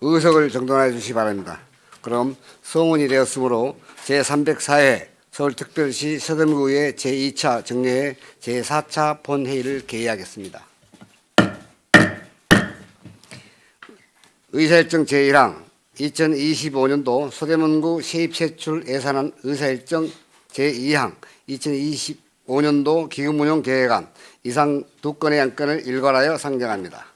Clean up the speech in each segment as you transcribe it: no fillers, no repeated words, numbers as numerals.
의석을 정돈해 주시기 바랍니다. 그럼 소문이 되었으므로 제304회 서울특별시 서대문구의 제2차 정례회 제4차 본회의를 개의하겠습니다. 의사일정 제1항 2025년도 서대문구 세입세출 예산안 의사일정 제2항 2025년도 기금운용 계획안 이상 두 건의 안건을 일괄하여 상정합니다.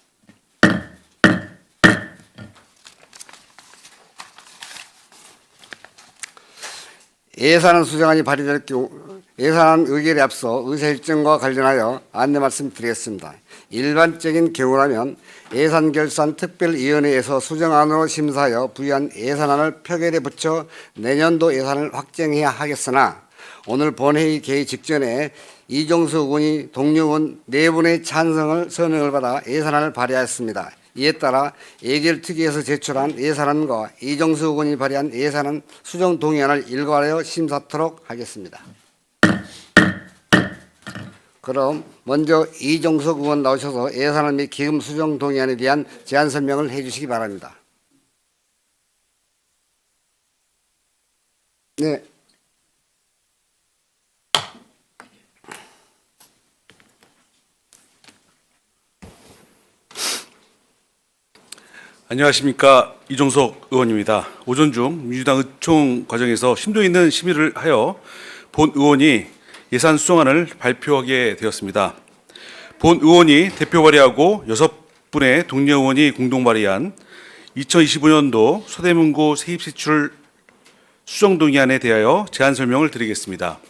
예산안 수정안이 발의될 경우 예산안 의결에 앞서 의사일정과 관련하여 안내 말씀드리겠습니다. 일반적인 경우라면 예산결산특별위원회에서 수정안으로 심사하여 부의한 예산안을 표결에 붙여 내년도 예산을 확정해야 하겠으나 오늘 본회의 개의 직전에 이종석 의원이 동료 의원 4분의 찬성을 서명을 받아 예산안을 발의하였습니다. 이에 따라 예결특위에서 제출한 예산안과 이종석 의원이 발의한 예산안 수정 동의안을 일괄하여 심사하도록 하겠습니다. 그럼 먼저 이종석 의원 나오셔서 예산안 및 기금 수정 동의안에 대한 제안 설명을 해주시기 바랍니다. 네. 안녕하십니까, 이종석 의원입니다. 오전 중 민주당 의총 과정에서 심도 있는 심의를 하여 본 의원이 예산 수정안을 발표하게 되었습니다. 본 의원이 대표 발의하고 6분의 동료 의원이 공동 발의한 2025년도 서대문구 세입세출 수정 동의안에 대하여 제안 설명을 드리겠습니다.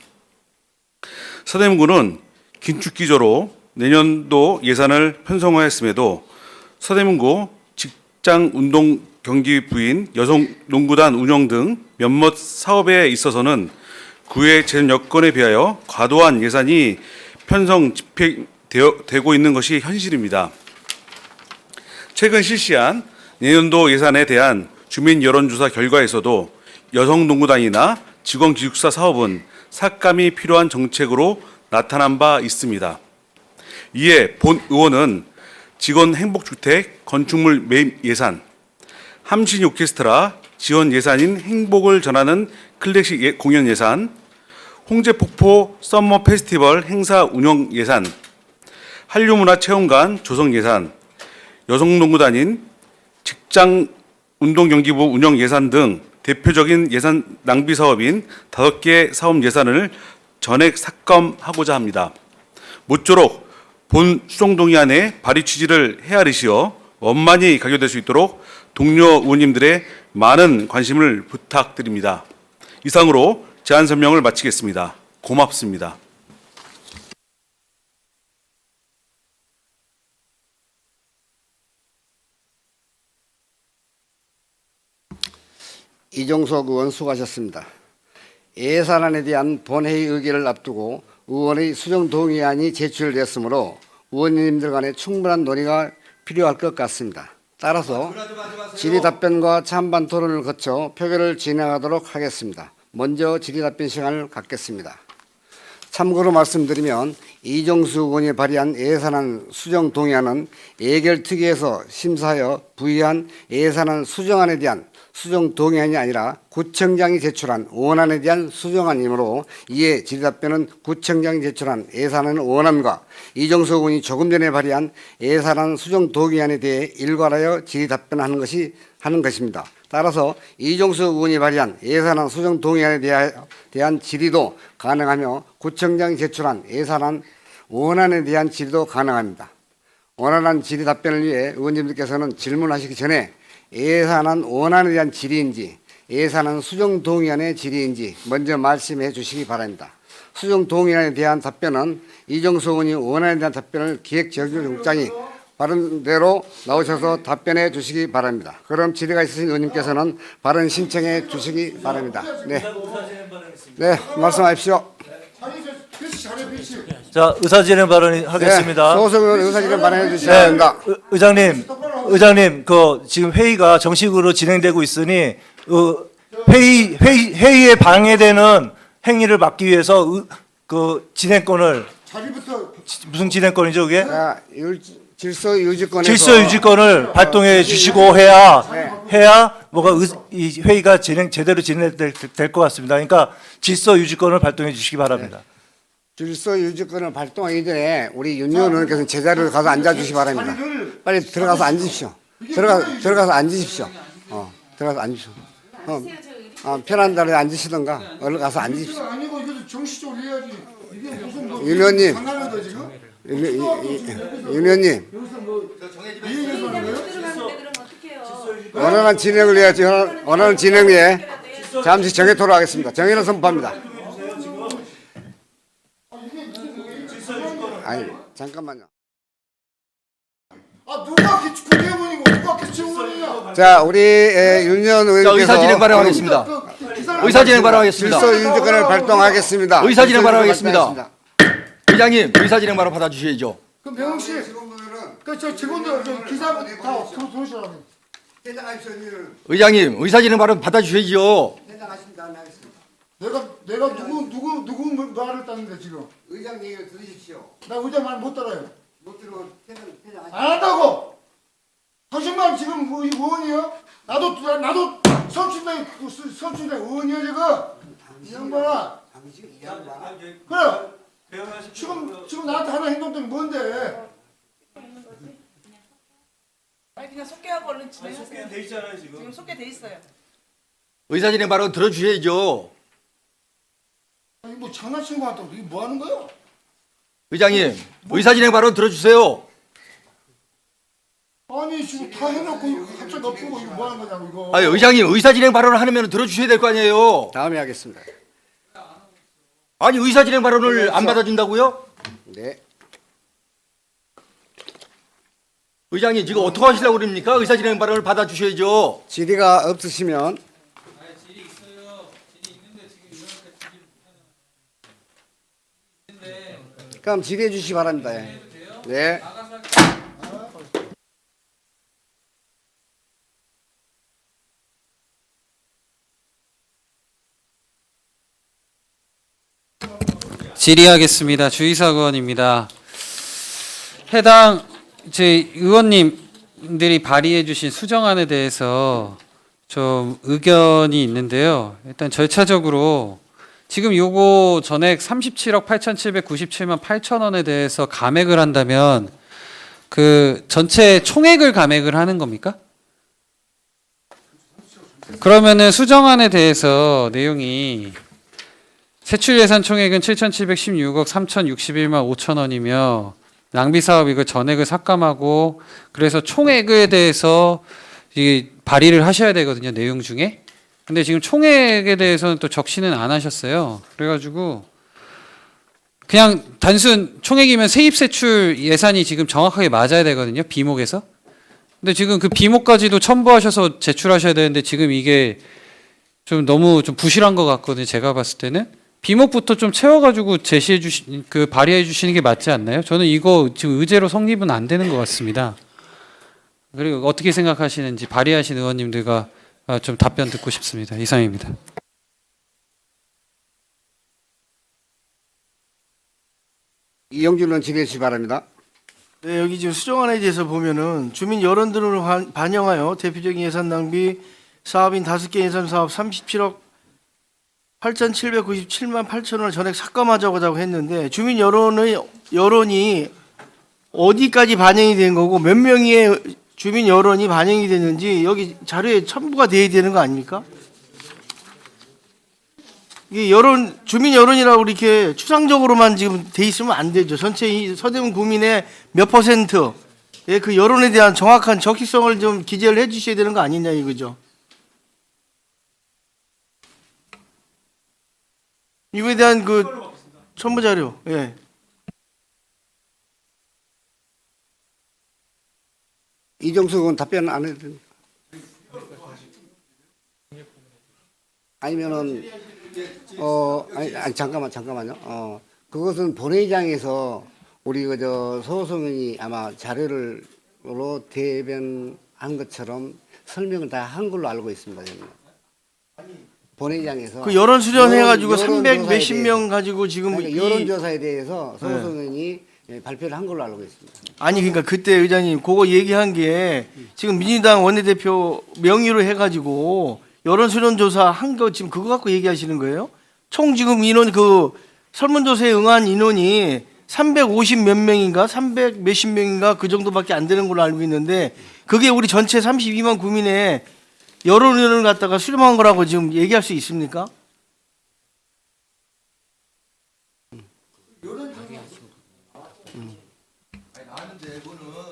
서대문구는 긴축 기조로 내년도 예산을 편성하였음에도 서대문구 직장 운동 경기 부인 여성 농구단 운영 등 몇몇 사업에 있어서는 구의 재정 여건에 비하여 과도한 예산이 편성 집행되고 있는 것이 현실입니다. 최근 실시한 내년도 예산에 대한 주민 여론조사 결과에서도 여성 농구단이나 직원 기숙사 사업은 삭감이 필요한 정책으로 나타난 바 있습니다. 이에 본 의원은 직원 행복주택 건축물 매입 예산, 함신 오케스트라 지원 예산인 행복을 전하는 클래식 공연 예산, 홍제폭포 썸머 페스티벌 행사 운영 예산, 한류문화체험관 조성 예산, 여성농구단인 직장 운동경기부 운영 예산 등 대표적인 예산 낭비 사업인 5개 사업 예산을 전액 삭감하고자 합니다. 모쪼록 본 수정동의안의 발의 취지를 헤아리시어 원만히 가결될 수 있도록 동료 의원님들의 많은 관심을 부탁드립니다. 이상으로 제안 설명을 마치겠습니다. 고맙습니다. 이종석 의원 수고하셨습니다. 예산안에 대한 본회의 의결을 앞두고 의원의 수정 동의안이 제출됐으므로 의원님들 간에 충분한 논의가 필요할 것 같습니다. 따라서 질의 답변과 찬반 토론을 거쳐 표결을 진행하도록 하겠습니다. 먼저 질의 답변 시간을 갖겠습니다. 참고로 말씀드리면 이종수 의원이 발의한 예산안 수정 동의안은 예결특위에서 심사하여 부의한 예산안 수정안에 대한 수정 동의안이 아니라 구청장이 제출한 원안에 대한 수정안이므로 이에 질의답변은 구청장이 제출한 예산안 원안과 이종석 의원이 조금 전에 발의한 예산안 수정 동의안에 대해 일괄하여 질의답변하는 것입니다. 따라서 이종석 의원이 발의한 예산안 수정 동의안에 대한 질의도 가능하며 구청장이 제출한 예산안 원안에 대한 질의도 가능합니다. 원활한 질의 답변을 위해 의원님들께서는 질문하시기 전에 예산안 원안에 대한 질의인지 예산안 수정 동의안의 질의인지 먼저 말씀해 주시기 바랍니다. 수정 동의안에 대한 답변은 이종석 의원이 원안에 대한 답변을 기획재정국장이 바른 대로 나오셔서 답변해 주시기 바랍니다. 그럼 질의가 있으신 의원님께서는 발언 신청해 주시기 바랍니다. 네, 말씀하십시오. 자, 의사진행 발언하겠습니다. 네, 소속 의원 의사진행 발언해 주시기 바랍니다. 의장님, 지금 회의가 정식으로 진행되고 있으니 회의에 방해되는 행위를 막기 위해서 그 진행권을 자리부터 무슨 진행권이죠, 그게? 질서 유지권에서 질서 유지권을 발동해 주시고 해야 뭐가 이 회의가 제대로 진행될 것 같습니다. 그러니까 질서 유지권을 발동해 주시기 바랍니다. 질서 유지권을 발동하기 전에 우리 윤여원 의원께서 제자리로 가서 앉아주시기 바랍니다. 빨리 들어가서 앉으십시오. 들어가서 앉으십시오. 들어가서 앉으십시오. 편한 자리에 앉으시던가 얼른 가서 앉으십시오. 아니고 이거 정식적으로 해야지. 이게 무슨 뭐 윤 의원님, 장난하는 거야 지금? 윤 의원님, 원활한 진행을 해야지. 원활한 진행을 해. 잠시 정회토로 하겠습니다. 정회를 선포합니다. 아니, 잠깐만요. 아 누가 국회의원이고 누가 기초의원이냐? 자, 우리 윤여원 자, 의원께서 의사진행 발언하겠습니다. 의사진행 발언하겠습니다. 질서 유지권을 발동하겠습니다. 의사진행 발언하겠습니다. 발동하겠습니다. 의장님, 의사진행 발언 받아주셔야죠. 그럼 명훈 씨, 그저 직원들 저 기사분 다 들어오시라고. 의장님, 의사진행 발언 받아주셔야죠. 내가 누구 말을 따는데 지금? 의장 얘기를 들으십시오. 나 의장 말 못 따라요. 못 들어 퇴장. 안 한다고. 당신만 지금 뭐 의원이요? 나도 선출된 의원이요 지금. 이 양반아. 그래. 지금 나한테 하는 행동 때문에 뭔데? 아니 그냥 속개하고 얼른 진행하세요. 속개돼 있잖아요 지금. 지금 속개돼 있어요. 의사진행 발언 들어주셔야죠. 아니 뭐 장난친 거 같다고 이게 뭐 하는 거야? 의장님, 의사진행 발언 들어주세요. 아니 지금 다 해놓고 갑자기 엎고 이거 뭐 하는 거냐고 이거. 아니, 의장님, 의사진행 발언을 하면 들어주셔야 될 거 아니에요. 다음에 하겠습니다. 아니, 의사진행 발언을 안 받아준다고요? 네. 의장님, 지금 어떻게 하시려고 그럽니까? 의사진행 발언을 받아주셔야죠. 질의가 없으시면 그럼 질의해 주시기 바랍니다. 예. 네. 질의하겠습니다. 주의석 의원입니다. 해당 제 의원님들이 발의해 주신 수정안에 대해서 좀 의견이 있는데요. 일단 절차적으로 지금 요거 전액 37억 8,797만 8천 원에 대해서 감액을 한다면 그 전체 총액을 감액을 하는 겁니까? 그러면은 수정안에 대해서 내용이 세출 예산 총액은 7,716억 3,061만 5천 원이며 낭비 사업 이거 전액을 삭감하고 그래서 총액에 대해서 이 발의를 하셔야 되거든요. 내용 중에. 근데 지금 총액에 대해서는 또 적시는 안 하셨어요. 그래가지고 그냥 단순 총액이면 세입 세출 예산이 지금 정확하게 맞아야 되거든요. 비목에서. 근데 지금 그 비목까지도 첨부하셔서 제출하셔야 되는데 지금 이게 좀 너무 좀 부실한 것 같거든요. 제가 봤을 때는. 비목부터 좀 채워가지고 제시해 주신 그 발의해 주시는 게 맞지 않나요? 저는 이거 지금 의제로 성립은 안 되는 것 같습니다. 그리고 어떻게 생각하시는지 발의하신 의원님들과 좀 답변 듣고 싶습니다. 이상입니다. 이영준 의원 질의해 주시기 바랍니다. 네, 여기 지금 수정안에 대해서 보면은 주민 여론 등을 반영하여 대표적인 예산 낭비 사업인 5개 예산 사업 37억 8,797만 8천 원을 전액 삭감하자고 했는데 주민 여론이 어디까지 반영이 된 거고 몇 명의 주민 여론이 반영이 됐는지 여기 자료에 첨부가 돼야 되는 거 아닙니까? 이게 주민 여론이라고 이렇게 추상적으로만 지금 돼 있으면 안 되죠. 전체 이 서대문 구민의 몇 %의 그 여론에 대한 정확한 적시성을 좀 기재를 해 주셔야 되는 거 아니냐 이거죠. 이거에 대한 그 첨부 자료. 예. 이정수 의원 답변 안 해도 됩니까? 아니면은 아니 잠깐만요. 그것은 본회의장에서 우리 그저 소속원이 아마 자료를 로 대변한 것처럼 설명을 다 한 걸로 알고 있습니다. 저는. 본회의장에서 그 여론 수련해 가지고 300 여론조사에 몇십 명 대해서, 가지고 지금 그러니까 여론조사에 대해서 소속원이 예, 발표를 한 걸로 알고 있습니다. 아니 그러니까 그때 의장님 그거 얘기한 게 지금 민주당 원내대표 명의로 해가지고 여론 수련조사 한 거 지금 그거 갖고 얘기하시는 거예요? 총 지금 인원 그 설문조사에 응한 인원이 350 몇 명인가 300 몇십 명인가 그 정도밖에 안 되는 걸로 알고 있는데 그게 우리 전체 32만 국민의 여론을 갖다가 수렴한 거라고 지금 얘기할 수 있습니까?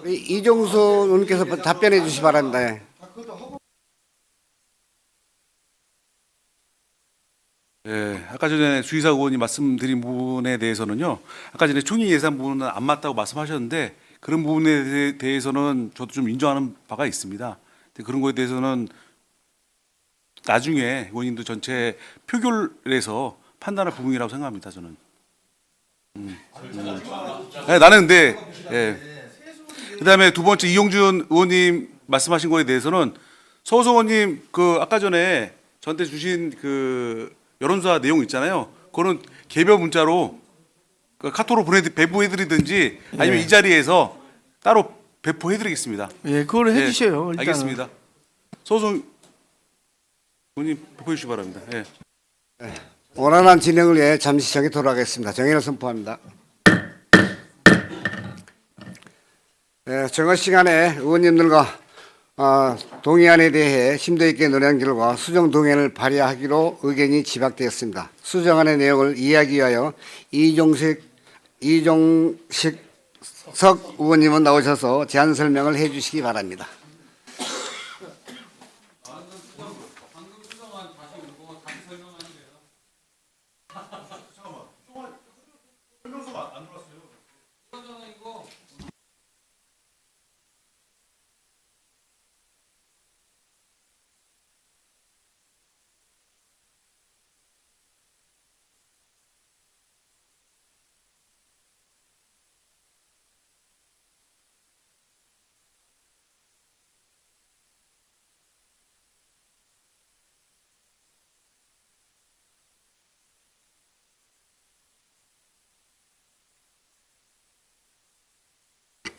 이종수 의원께서 답변해 주시 기 바랍니다. 예. 예, 아까 전에 주의사 의원이 말씀드린 부분에 대해서는요. 아까 전에 총리 예산 부분은 안 맞다고 말씀하셨는데 그런 부분에 대해서는 저도 좀 인정하는 바가 있습니다. 근데 그런 거에 대해서는 나중에 의원님도 전체 표결에서 판단할 부분이라고 생각합니다. 저는. 네, 나는 근데 그다음에 두 번째 이용준 의원님 말씀하신 거에 대해서는 서호성 의원님 그 아까 전에 저한테 주신 그 여론조사 내용 있잖아요. 그거는 개별 문자로 그 카톡으로 배부해드리든지 아니면 이 자리에서 따로 배포해드리겠습니다. 예, 그걸 해주세요. 일단은. 알겠습니다. 서호성 의원님 배포해 주시기 바랍니다. 예. 원활한 진행을 위해 잠시 정에 돌아가겠습니다. 정의를 선포합니다. 정의 시간에 의원님들과 동의안에 대해 심도 있게 논의한 결과 수정 동의안을 발의하기로 의견이 지박되었습니다. 수정안의 내용을 이해하기 위하여 이종식 석 의원님은 나오셔서 제안 설명을 해주시기 바랍니다.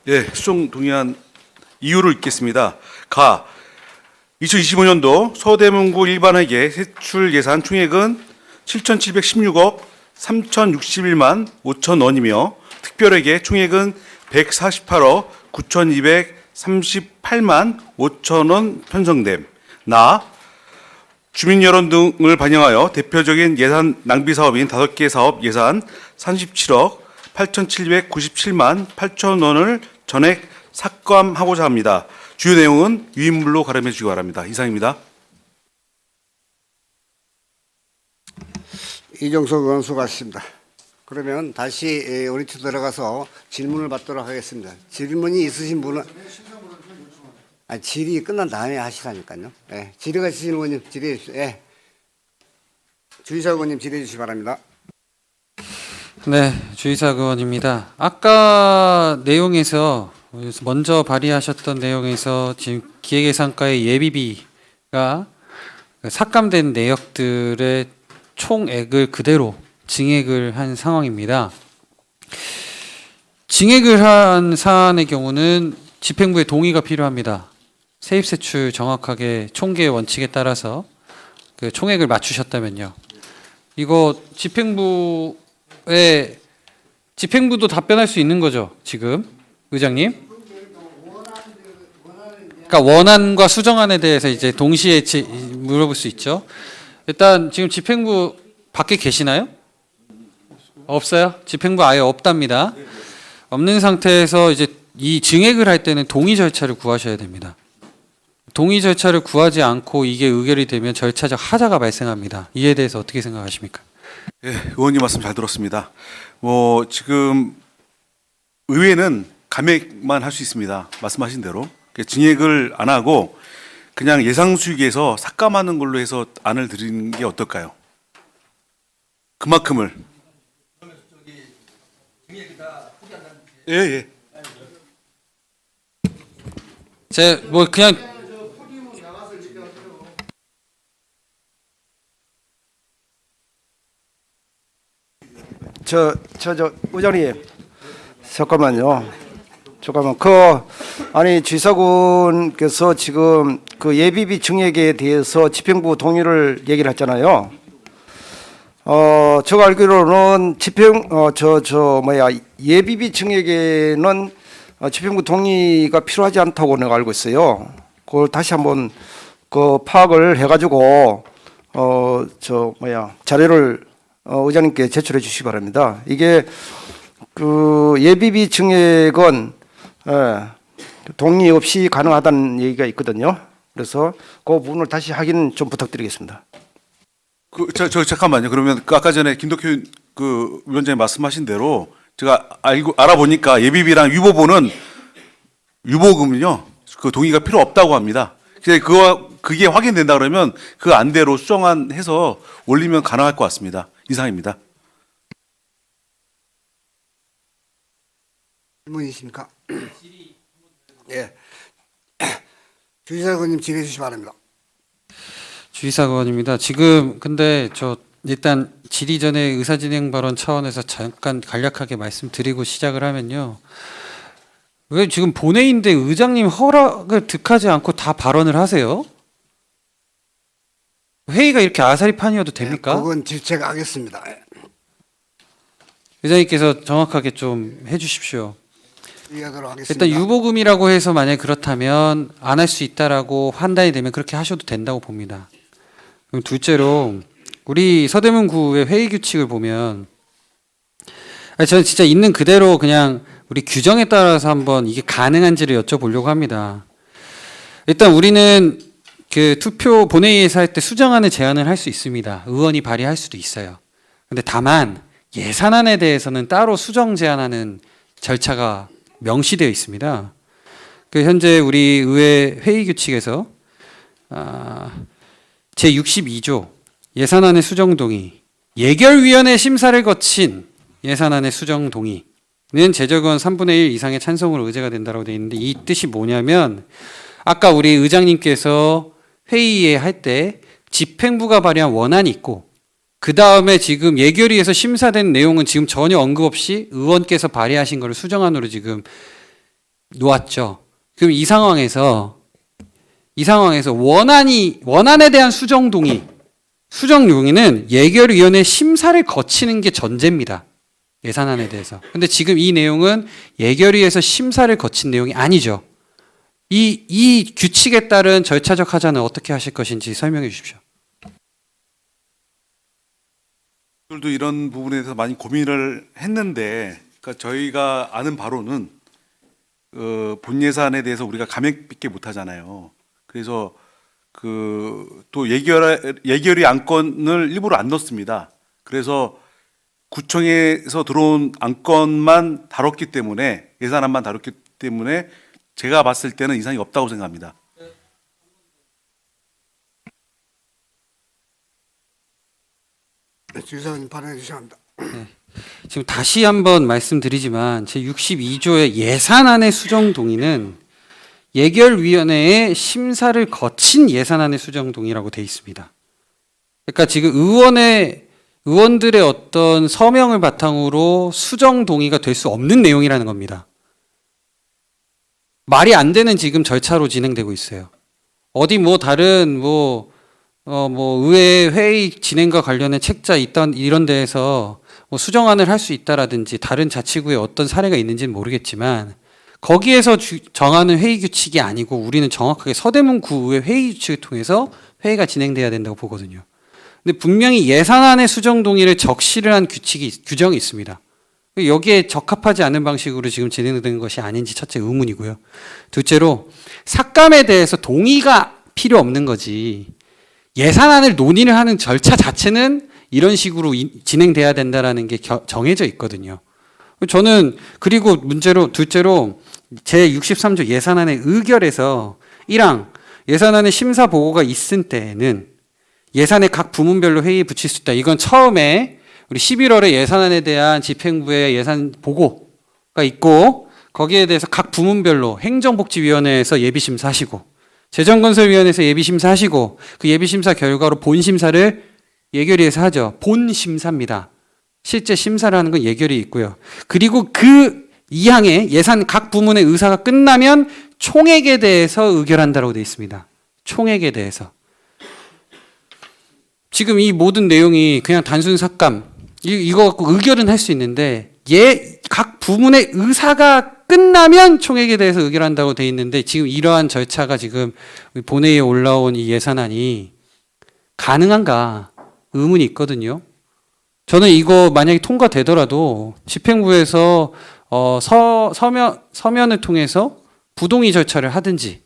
예, 수정 동의안 이유를 읽겠습니다. 가 2025년도 서대문구 일반회계 세출 예산 총액은 7,716억 3,061만 5천 원이며 특별회계 총액은 148억 9,238만 5천 원 편성됨. 나 주민 여론 등을 반영하여 대표적인 예산 낭비 사업인 5개 사업 예산 37억 8,797만 8천 원을 전액 삭감하고자 합니다. 주요 내용은 유인물로 가름해 주시기 바랍니다. 이상입니다. 이종석 의원 수고하셨습니다. 그러면 다시 우리 팀 들어가서 질문을 받도록 하겠습니다. 질문이 있으신 분은 질의 끝난 다음에 하시라니까요. 예, 질의가 있으신 의원님 질의해 주시죠. 예. 주의사 의원님 질의해 주시기 바랍니다. 네, 주의사 의원입니다. 아까 내용에서 먼저 발의하셨던 내용에서 지금 기획예산과의 예비비가 삭감된 내역들의 총액을 그대로 증액을 한 상황입니다. 증액을 한 사안의 경우는 집행부의 동의가 필요합니다. 세입세출 정확하게 총계의 원칙에 따라서 그 총액을 맞추셨다면요. 이거 집행부도 답변할 수 있는 거죠, 지금 의장님? 그러니까 원안과 수정안에 대해서 이제 동시에 물어볼 수 있죠. 일단 지금 집행부 밖에 계시나요? 없어요? 집행부 아예 없답니다. 없는 상태에서 이제 이 증액을 할 때는 동의 절차를 구하셔야 됩니다. 동의 절차를 구하지 않고 이게 의결이 되면 절차적 하자가 발생합니다. 이에 대해서 어떻게 생각하십니까? 예, 의원님 말씀 잘 들었습니다. 지금 의회는 감액만 할 수 있습니다. 말씀하신 대로 증액을 안 하고 그냥 예상 수익에서 삭감하는 걸로 해서 안을 드리는 게 어떨까요? 그만큼을. 예. 제 뭐 그냥 저 의장님 잠깐만요. 잠깐만. 아니 주사군께서 지금 그 예비비 증액에 대해서 집행부 동의를 얘기를 했잖아요. 제가 알기로는 예비비 증액에는 집행부 동의가 필요하지 않다고 내가 알고 있어요. 그걸 다시 한번 그 파악을 해가지고 자료를 의장님께 제출해 주시기 바랍니다. 이게 그 예비비 증액은 동의 없이 가능하다는 얘기가 있거든요. 그래서 그 부분을 다시 확인 좀 부탁드리겠습니다. 잠깐만요. 그러면 그 아까 전에 김덕현 그 위원장님 말씀하신 대로 제가 알아보니까 예비비랑 위보보는 유보금은요 그 동의가 필요 없다고 합니다. 그게 확인된다 그러면 그 안대로 수정안해서 올리면 가능할 것 같습니다. 이상입니다. 질문이십니까? 예. 주지사관님 질의해 주시기 바랍니다. 주의사관입니다. 지금 근데 저 일단 질의 전에 의사진행 발언 차원에서 잠깐 간략하게 말씀드리고 시작을 하면요. 왜 지금 본회의인데 의장님 허락을 득하지 않고 다 발언을 하세요? 회의가 이렇게 아사리판이어도 됩니까? 그건 제가 하겠습니다. 의장님께서 정확하게 좀 해주십시오. 이해하도록 하겠습니다. 일단 유보금이라고 해서 만약에 그렇다면 안 할 수 있다라고 판단이 되면 그렇게 하셔도 된다고 봅니다. 그럼 둘째로 우리 서대문구의 회의 규칙을 보면 저는 진짜 있는 그대로 그냥 우리 규정에 따라서 한번 이게 가능한지를 여쭤보려고 합니다. 일단 우리는 그 투표 본회의에서 할 때 수정안을 제안을 할 수 있습니다. 의원이 발의할 수도 있어요. 근데 다만 예산안에 대해서는 따로 수정 제안하는 절차가 명시되어 있습니다. 그 현재 우리 의회 회의 규칙에서 제62조 예산안의 수정 동의, 예결위원회 심사를 거친 예산안의 수정 동의는 제적은 3분의 1 이상의 찬성으로 의제가 된다고 되어 있는데 이 뜻이 뭐냐면 아까 우리 의장님께서 회의에 할 때 집행부가 발의한 원안이 있고 그 다음에 지금 예결위에서 심사된 내용은 지금 전혀 언급 없이 의원께서 발의하신 것을 수정안으로 지금 놓았죠. 그럼 이 상황에서 원안에 대한 수정 동의는 예결위원회 심사를 거치는 게 전제입니다. 예산안에 대해서. 근데 지금 이 내용은 예결위에서 심사를 거친 내용이 아니죠. 이 규칙에 따른 절차적 하자는 어떻게 하실 것인지 설명해 주십시오. 저희들도 이런 부분에 대해서 많이 고민을 했는데, 그러니까 저희가 아는 바로는 본 예산에 대해서 우리가 감액 있게 못 하잖아요. 그래서 또 예결위 안건을 일부러 안 넣습니다. 그래서 구청에서 들어온 안건만 다뤘기 때문에 예산안만 다뤘기 때문에 제가 봤을 때는 이상이 없다고 생각합니다. 주지사관님 발언해 주시기 바랍니다. 지금 다시 한번 말씀드리지만 제62조의 예산안의 수정 동의는 예결위원회의 심사를 거친 예산안의 수정 동의라고 되어 있습니다. 그러니까 지금 의원들의 어떤 서명을 바탕으로 수정 동의가 될 수 없는 내용이라는 겁니다. 말이 안 되는 지금 절차로 진행되고 있어요. 어디 다른 의회 회의 진행과 관련된 책자 이런 데에서 수정안을 할 수 있다라든지 다른 자치구에 어떤 사례가 있는지는 모르겠지만 거기에서 정하는 회의 규칙이 아니고 우리는 정확하게 서대문구의 회의 규칙을 통해서 회의가 진행돼야 된다고 보거든요. 근데 분명히 예산안의 수정 동의를 적시를 한 규정이 있습니다. 여기에 적합하지 않은 방식으로 지금 진행되는 것이 아닌지 첫째 의문이고요. 둘째로 삭감에 대해서 동의가 필요 없는 거지 예산안을 논의를 하는 절차 자체는 이런 식으로 진행돼야 된다라는 게 정해져 있거든요. 저는 그리고 둘째로 제63조 예산안의 의결에서 1항 예산안의 심사 보고가 있을 때에는 예산에 각 부문별로 회의에 붙일 수 있다. 이건 처음에 우리 11월에 예산안에 대한 집행부의 예산 보고가 있고 거기에 대해서 각 부문별로 행정복지위원회에서 예비심사하시고 재정건설위원회에서 예비심사하시고 그 예비심사 결과로 본심사를 예결위에서 하죠. 본심사입니다. 실제 심사를 하는 건 예결위 있고요. 그리고 그 2항에 예산 각 부문의 의사가 끝나면 총액에 대해서 의결한다고 되어 있습니다. 총액에 대해서. 지금 이 모든 내용이 그냥 단순 삭감, 이거 갖고 의결은 할 수 있는데, 각 부문의 의사가 끝나면 총액에 대해서 의결한다고 되어 있는데, 지금 이러한 절차가 지금 본회의에 올라온 이 예산안이 가능한가 의문이 있거든요. 저는 이거 만약에 통과되더라도 집행부에서 서면을 통해서 부동의 절차를 하든지,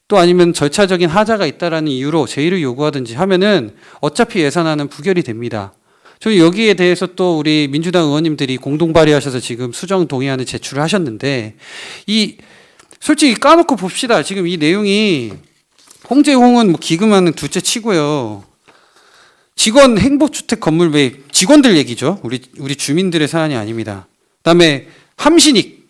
또 아니면 절차적인 하자가 있다라는 이유로 제의를 요구하든지 하면은 어차피 예산안은 부결이 됩니다. 저는 여기에 대해서 또 우리 민주당 의원님들이 공동 발의하셔서 지금 수정 동의안을 제출을 하셨는데, 솔직히 까놓고 봅시다. 지금 이 내용이 홍제홍은 뭐 기금하는 둘째 치고요. 직원 행복주택 건물 매입, 직원들 얘기죠. 우리 주민들의 사안이 아닙니다. 그다음에 함신익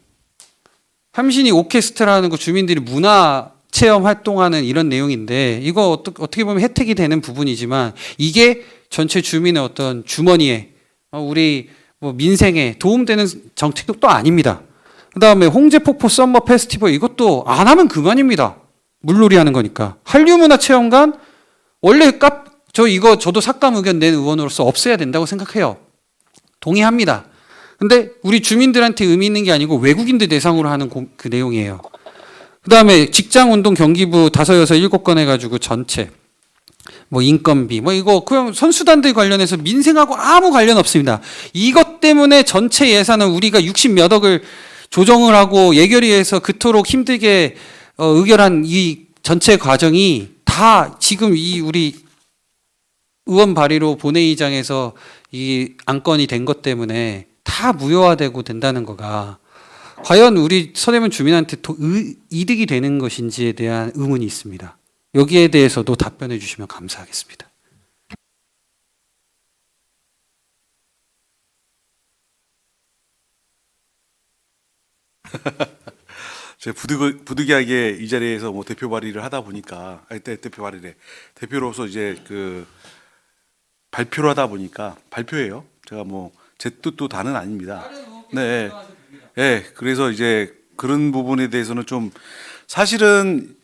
오케스트라라는 거 주민들이 문화 체험 활동하는 이런 내용인데, 이거 어떻게 보면 혜택이 되는 부분이지만 이게 전체 주민의 어떤 주머니에 우리 뭐 민생에 도움되는 정책도 또 아닙니다. 그다음에 홍제폭포 썸머 페스티벌, 이것도 안 하면 그만입니다. 물놀이 하는 거니까. 한류문화체험관 원래 저도 삭감 의견 낸 의원으로서 없애야 된다고 생각해요. 동의합니다. 근데 우리 주민들한테 의미 있는 게 아니고 외국인들 대상으로 하는 그 내용이에요. 그다음에 직장운동 경기부 5, 6, 7건 해가지고 전체 뭐 인건비 이거 그냥 선수단들 관련해서 민생하고 아무 관련 없습니다. 이것 때문에 전체 예산은 우리가 60몇 억을 조정을 하고 예결위에서 그토록 힘들게 의결한 이 전체 과정이 다 지금 이 우리 의원 발의로 본회의장에서 이 안건이 된 것 때문에 다 무효화되고 된다는 거가 과연 우리 서대문 주민한테 이득이 되는 것인지에 대한 의문이 있습니다. 여기에 대해서도 답변해 주시면 감사하겠습니다. 제가 부득이하게 이 자리에서 뭐 대표 발의를 하다 보니까 대표로서 이제 그 발표를 하다 보니까 발표예요. 제가 뭐 제 뜻도 다는 아닙니다. 네, 네. 그래서 이제 그런 부분에 대해서는 좀 사실은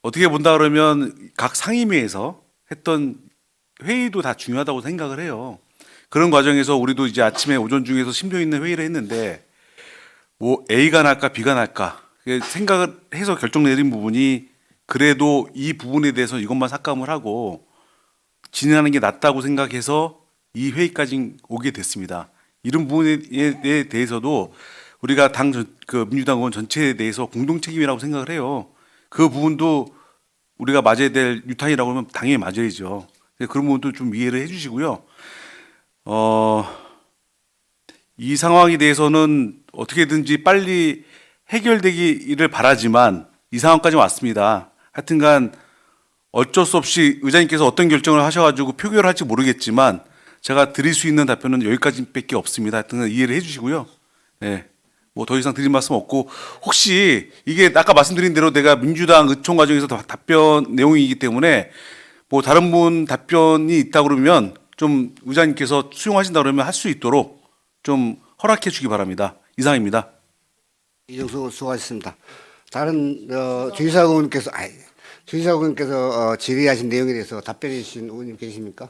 어떻게 본다 그러면 각 상임위에서 했던 회의도 다 중요하다고 생각을 해요. 그런 과정에서 우리도 이제 아침에 오전 중에서 심도 있는 회의를 했는데 뭐 A가 날까 B가 날까 생각을 해서 결정 내린 부분이 그래도 이 부분에 대해서 이것만 삭감을 하고 진행하는 게 낫다고 생각해서 이 회의까지 오게 됐습니다. 이런 부분에 대해서도 우리가 민주당 의원 전체에 대해서 공동 책임이라고 생각을 해요. 그 부분도 우리가 맞아야 될 유탄이라고 하면 당연히 맞아야죠. 그런 부분도 좀 이해를 해주시고요. 이 상황에 대해서는 어떻게든지 빨리 해결되기를 바라지만 이 상황까지 왔습니다. 하여튼간 어쩔 수 없이 의장님께서 어떤 결정을 하셔가지고 표결을 할지 모르겠지만 제가 드릴 수 있는 답변은 여기까지밖에 없습니다. 하여튼 이해를 해주시고요. 네, 뭐 더 이상 드릴 말씀 없고 혹시 이게 아까 말씀드린 대로 내가 민주당 의총 과정에서 답변 내용이기 때문에 뭐 다른 분 답변이 있다 그러면 좀 의장님께서 수용하신다 그러면 할 수 있도록 좀 허락해 주기 바랍니다. 이상입니다. 이정수 수고하셨습니다. 다른 주의사 의원께서 질의하신 내용에 대해서 답변해 주신 의원님 계십니까?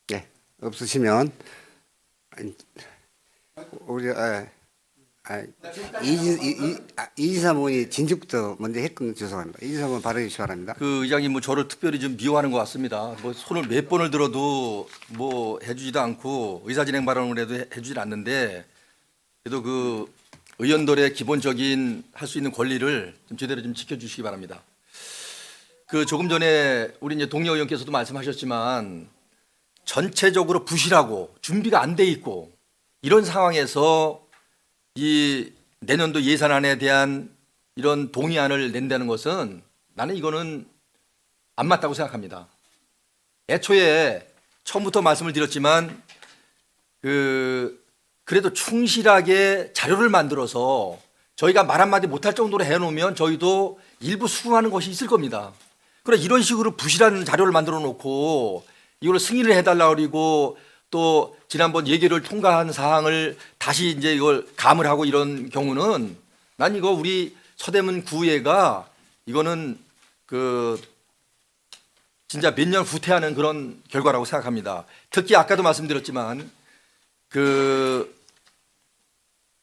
네, 없으시면 우리 이지삼 의원이 진즉부터 먼저 했거든요. 죄송합니다. 이지삼 의원 발언해 주시기 바랍니다. 그 의장님 뭐 저를 특별히 좀 미워하는 것 같습니다. 뭐 손을 몇 번을 들어도 뭐 해주지도 않고 의사진행 발언을 해도 해주질 않는데 그래도 그 의원들의 기본적인 할 수 있는 권리를 좀 제대로 좀 지켜주시기 바랍니다. 그 조금 전에 우리 이제 동료 의원께서도 말씀하셨지만 전체적으로 부실하고 준비가 안 돼 있고 이런 상황에서 이 내년도 예산안에 대한 이런 동의안을 낸다는 것은 나는 이거는 안 맞다고 생각합니다. 애초에 처음부터 말씀을 드렸지만 그래도 충실하게 자료를 만들어서 저희가 말 한마디 못할 정도로 해놓으면 저희도 일부 수긍하는 것이 있을 겁니다. 그래 이런 식으로 부실한 자료를 만들어 놓고 이걸 승인을 해달라 그러고 또 지난번 예결을 통과한 사항을 다시 이제 이걸 감을 하고 이런 경우는 난 이거 우리 서대문 구의회가 이거는 그 진짜 몇 년 후퇴하는 그런 결과라고 생각합니다. 특히 아까도 말씀드렸지만 그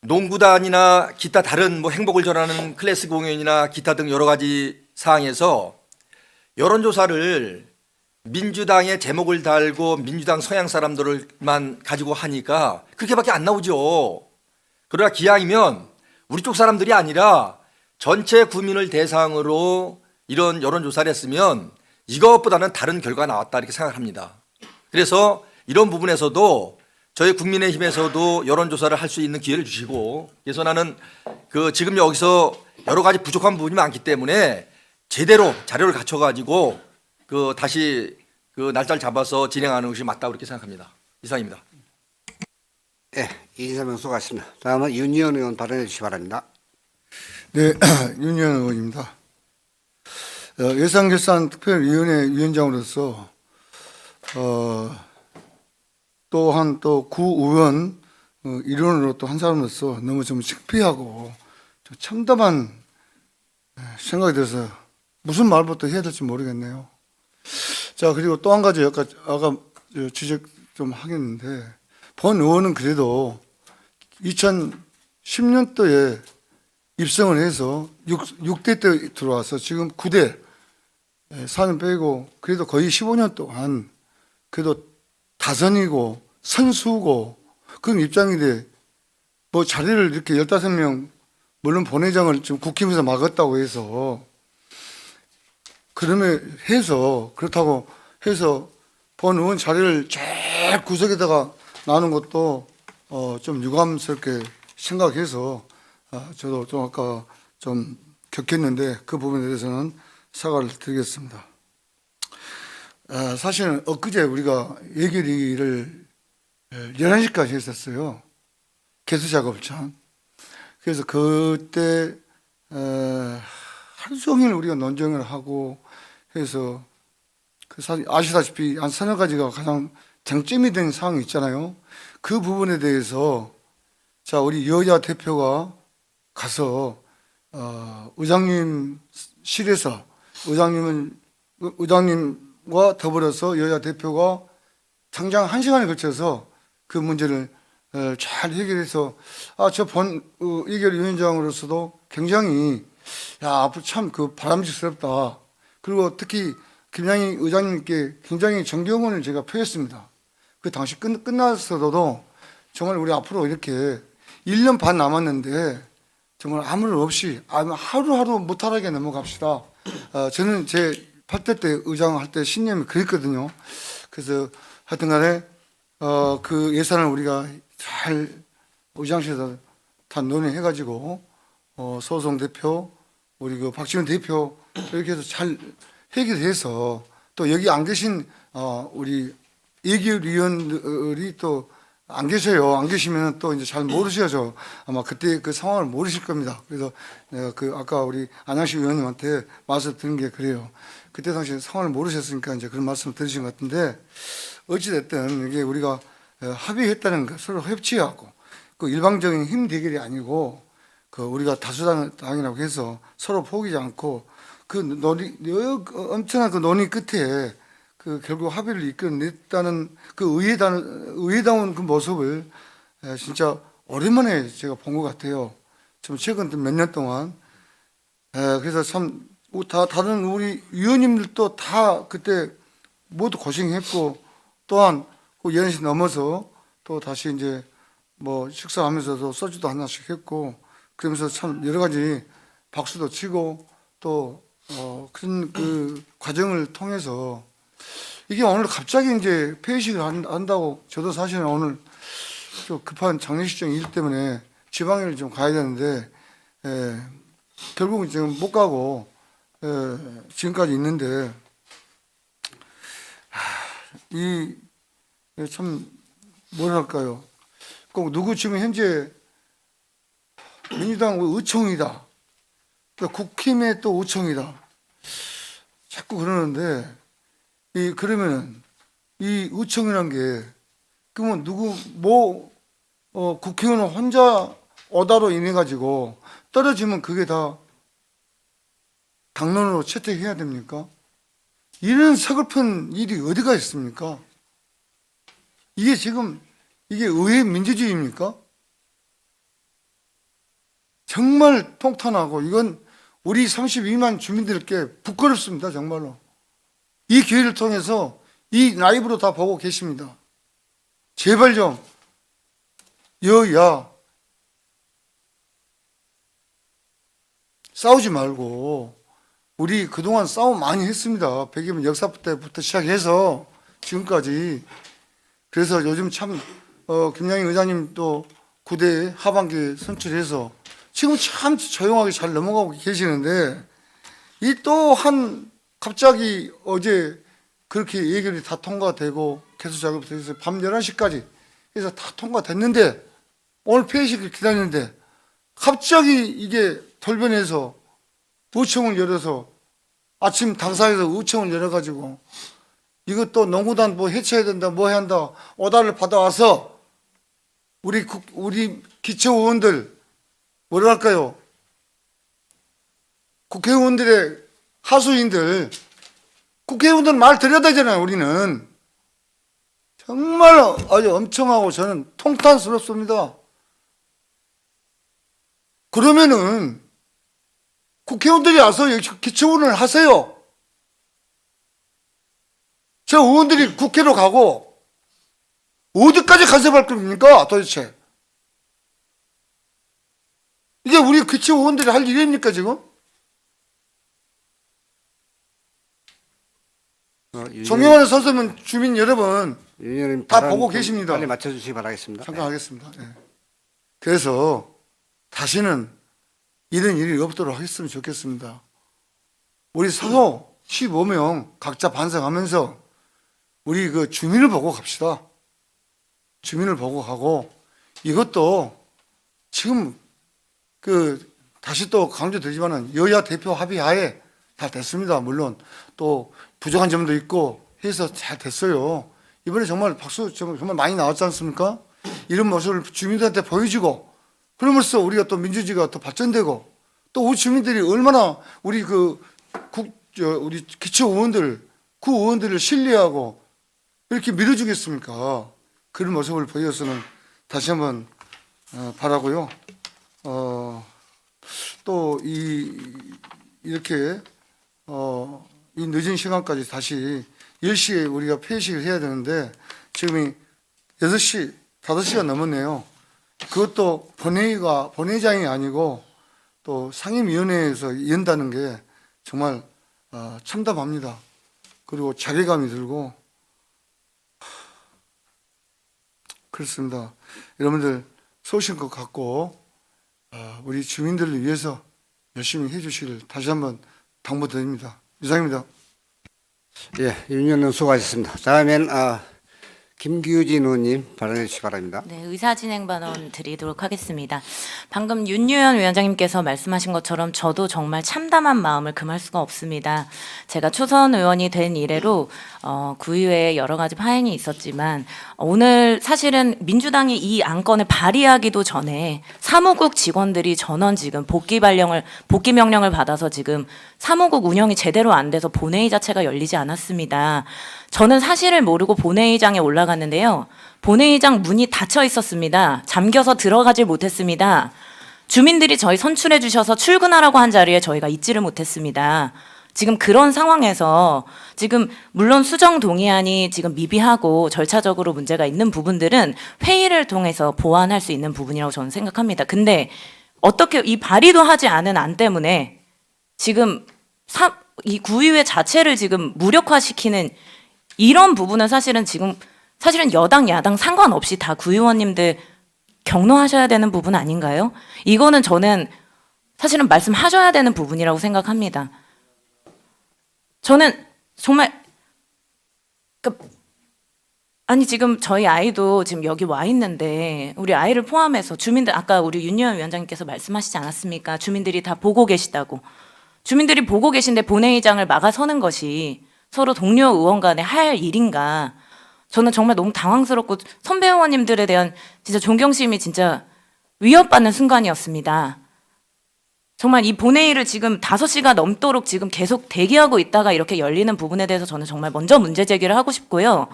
농구단이나 기타 다른 뭐 행복을 전하는 클래스 공연이나 기타 등 여러 가지 사항에서 여론조사를 민주당의 제목을 달고 민주당 성향 사람들만 가지고 하니까 그렇게밖에 안 나오죠. 그러나 기왕이면 우리 쪽 사람들이 아니라 전체 국민을 대상으로 이런 여론조사를 했으면 이것보다는 다른 결과가 나왔다 이렇게 생각합니다. 그래서 이런 부분에서도 저희 국민의힘에서도 여론조사를 할 수 있는 기회를 주시고, 그래서 나는 그 지금 여기서 여러 가지 부족한 부분이 많기 때문에 제대로 자료를 갖춰가지고 그 다시 그 날짜를 잡아서 진행하는 것이 맞다고 그렇게 생각합니다. 이상입니다. 예, 이인사명 수고하셨습니다. 다음은 윤희원 의원 발언해 주시기 바랍니다. 네, 윤희원 의원입니다. 예산결산특별위원회 위원장으로서 또한 또 구의원 일원으로 또 한 사람으로서 너무 좀 창피하고 좀 참담한 생각이 들어서 무슨 말부터 해야 될지 모르겠네요. 자, 그리고 또 한 가지 아까 지적 좀 하겠는데, 본 의원은 그래도 2010년도에 입성을 해서 6대 때 들어와서 지금 9대 4년 빼고 그래도 거의 15년 동안 그래도 다선이고 선수고 그런 입장인데 뭐 자리를 이렇게 15명 물론 본회장을 지금 국힘에서 막았다고 해서 그러면 해서 그렇다고 해서 본 의원 자리를 쫙 구석에다가 나눈 것도 좀 유감스럽게 생각해서 저도 좀 아까 좀 격했는데 그 부분에 대해서는 사과를 드리겠습니다. 사실은 엊그제 우리가 예결위를 11시까지 했었어요. 개수 작업을 참. 그래서 그때 하루 종일 우리가 논쟁을 하고 해서 그 아시다시피 한 서너 가지가 가장 쟁점이 된 사항이 있잖아요. 그 부분에 대해서 자 우리 여야 대표가 가서 의장님실에서 의장님과 더불어서 여야 대표가 당장 1시간에 걸쳐서 그 문제를 잘 해결해서 저 본 의결위원장으로서도 굉장히 앞으로 참 그 바람직스럽다. 그리고 특히 김양희 의장님께 굉장히 존경을 제가 표했습니다. 그 당시 끝났어도 정말 우리 앞으로 이렇게 1년 반 남았는데 정말 아무 일 없이 하루하루 무탈하게 넘어갑시다. 저는 제 8대 때 의장할 때 신념이 그랬거든요. 그래서 하여튼 간에 그 예산을 우리가 잘 의장실에서 다 논의해가지고 소송 대표, 우리 그 박지원 대표 이렇게 해서 잘 해결해서 또 여기 안 계신 우리 예결위원들이 또 안 계셔요. 안 계시면 또 이제 잘 모르셔야죠. 아마 그때 그 상황을 모르실 겁니다. 그래서 내가 그 아까 우리 안양시 의원님한테 말씀 드린 게 그래요. 그때 당시 상황을 모르셨으니까 이제 그런 말씀을 드리신 것 같은데 어찌됐든 이게 우리가 합의했다는 거 서로 협치하고 그 일방적인 힘 대결이 아니고 그 우리가 다수당이라고 해서 서로 포기하지 않고 그 논의 엄청난 그 논의 끝에 그 결국 합의를 이끌어냈다는 그 의회다운 그 모습을 진짜 오랜만에 제가 본 것 같아요. 좀 최근 몇 년 동안. 그래서 참 다른 우리 위원님들도 다 그때 모두 고생했고 또한 그 11시 넘어서 또 다시 이제 뭐 식사하면서도 소주도 하나씩 했고 그러면서 참 여러 가지 박수도 치고 또 그런 그 과정을 통해서 이게 오늘 갑자기 이제 폐회식을 한다고 저도 사실은 오늘 좀 급한 장례식장 일 때문에 지방에를 좀 가야 되는데 결국은 지금 못 가고 지금까지 있는데 이 참 뭐랄까요? 꼭 누구 지금 현재 민주당 의총이다. 국힘의 또 의총이다. 자꾸 그러는데 그러면은 이 의총이란 게 그러면 국회의원 혼자 오다로 인해 가지고 떨어지면 그게 다 당론으로 채택해야 됩니까? 이런 서글픈 일이 어디가 있습니까? 이게 지금 이게 의회 민주주의입니까? 정말 통탄하고 이건 우리 32만 주민들께 부끄럽습니다. 정말로. 이 기회를 통해서 이 라이브로 다 보고 계십니다. 제발 좀 여야 싸우지 말고 우리 그동안 싸움 많이 했습니다. 백이면 역사 때부터 시작해서 지금까지. 그래서 요즘 참 김양희 의장님 또 구대 하반기 선출해서 지금 참 조용하게 잘 넘어가고 계시는데 이 또 갑자기 어제 그렇게 예결이 다 통과되고 개수 작업이 돼서 밤 11시까지 해서 다 통과됐는데 오늘 폐회식을 기다리는데 갑자기 이게 돌변해서 의총을 열어서 아침 당사에서 의총을 열어가지고 이것도 농구단 뭐 해체해야 된다 뭐 해야 한다 오다를 받아와서 우리 기초의원들 뭐랄까요 국회의원들의 하수인들 국회의원들 말 들어야 되잖아요. 우리는 정말 아주 엄청하고 저는 통탄스럽습니다. 그러면은 국회의원들이 와서 기초의원을 하세요. 저 의원들이 국회로 가고 어디까지 간섭할 겁니까 도대체? 이게 우리 기초의원들이 할 일입니까 지금? 존경하는 선생님 주민 여러분 위원님 다 발언 보고 좀 계십니다. 빨리 맞춰주시기 바라겠습니다. 잠깐 하겠습니다. 예. 그래서 다시는 이런 일이 없도록 했으면 좋겠습니다. 우리 서로 15명 각자 반성하면서 우리 그 주민을 보고 갑시다. 주민을 보고 가고 이것도 지금 다시 또 강조드리지만은 여야 대표 합의하에 다 됐습니다. 물론 또 부족한 점도 있고 해서 잘 됐어요. 이번에 정말 박수 정말 많이 나왔지 않습니까? 이런 모습을 주민들한테 보여주고 그러면서 우리가 또 민주주의가 또 발전되고 또 우리 주민들이 얼마나 우리 우리 기초 의원들, 구 의원들을 신뢰하고 이렇게 밀어주겠습니까? 그런 모습을 보여서는 다시 한번 바라고요. 또 이렇게 이 늦은 시간까지 다시 10시에 우리가 폐회식을 해야 되는데 지금이 6시, 5시가 넘었네요. 그것도 본회의장이 아니고 또 상임위원회에서 연다는 게 정말 참담합니다. 그리고 자괴감이 들고 그렇습니다. 여러분들 쏘신 것 같고 우리 주민들을 위해서 열심히 해주시길 다시 한번 당부드립니다. 이상입니다. 예, 윤 의원님 수고하셨습니다. 다음엔 김규진 의원님 발언해 주시기 바랍니다. 네, 의사진행 발언 드리도록 하겠습니다. 방금 윤유현 위원장님께서 말씀하신 것처럼 저도 정말 참담한 마음을 금할 수가 없습니다. 제가 초선 의원이 된 이래로 구의회에 여러 가지 파행이 있었지만 오늘 사실은 민주당이 이 안건을 발의하기도 전에 사무국 직원들이 전원 지금 복귀 명령을 받아서 지금 사무국 운영이 제대로 안 돼서 본회의 자체가 열리지 않았습니다. 저는 사실을 모르고 본회의장에 올라갔는데요. 본회의장 문이 닫혀 있었습니다. 잠겨서 들어가질 못했습니다. 주민들이 저희 선출해 주셔서 출근하라고 한 자리에 저희가 있지를 못했습니다. 지금 그런 상황에서 지금 물론 수정 동의안이 지금 미비하고 절차적으로 문제가 있는 부분들은 회의를 통해서 보완할 수 있는 부분이라고 저는 생각합니다. 근데 어떻게 이 발의도 하지 않은 안 때문에 지금 이 구의회 자체를 지금 무력화시키는 이런 부분은 사실은 여당 야당 상관없이 다 구의원님들 경로하셔야 되는 부분 아닌가요? 이거는 저는 사실은 말씀하셔야 되는 부분이라고 생각합니다. 저는 정말 아니 지금 저희 아이도 지금 여기 와 있는데 우리 아이를 포함해서 주민들 아까 우리 윤여현 위원장님께서 말씀하시지 않았습니까? 주민들이 다 보고 계시다고. 주민들이 보고 계신데 본회의장을 막아서는 것이 서로 동료 의원 간에 할 일인가? 저는 정말 너무 당황스럽고 선배 의원님들에 대한 진짜 존경심이 진짜 위협받는 순간이었습니다. 정말 이 본회의를 지금 5시가 넘도록 지금 계속 대기하고 있다가 이렇게 열리는 부분에 대해서 저는 정말 먼저 문제 제기를 하고 싶고요.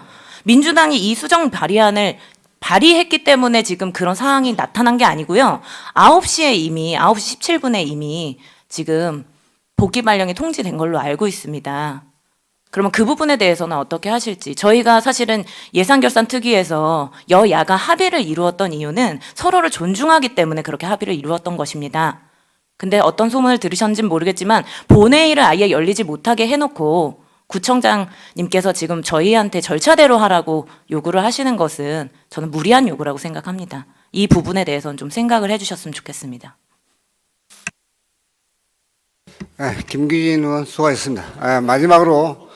민주당이 이 수정 발의안을 발의했기 때문에 지금 그런 상황이 나타난 게 아니고요. 9시에 이미 9시 17분에 이미 지금 복귀 발령이 통지된 걸로 알고 있습니다. 그러면 그 부분에 대해서는 어떻게 하실지. 저희가 사실은 예산결산특위에서 여야가 합의를 이루었던 이유는 서로를 존중하기 때문에 그렇게 합의를 이루었던 것입니다. 근데 어떤 소문을 들으셨는지는 모르겠지만 본회의를 아예 열리지 못하게 해놓고 구청장님께서 지금 저희한테 절차대로 하라고 요구를 하시는 것은 저는 무리한 요구라고 생각합니다. 이 부분에 대해서는 좀 생각을 해주셨으면 좋겠습니다. 네, 김기진 의원 수고하셨습니다. 마지막으로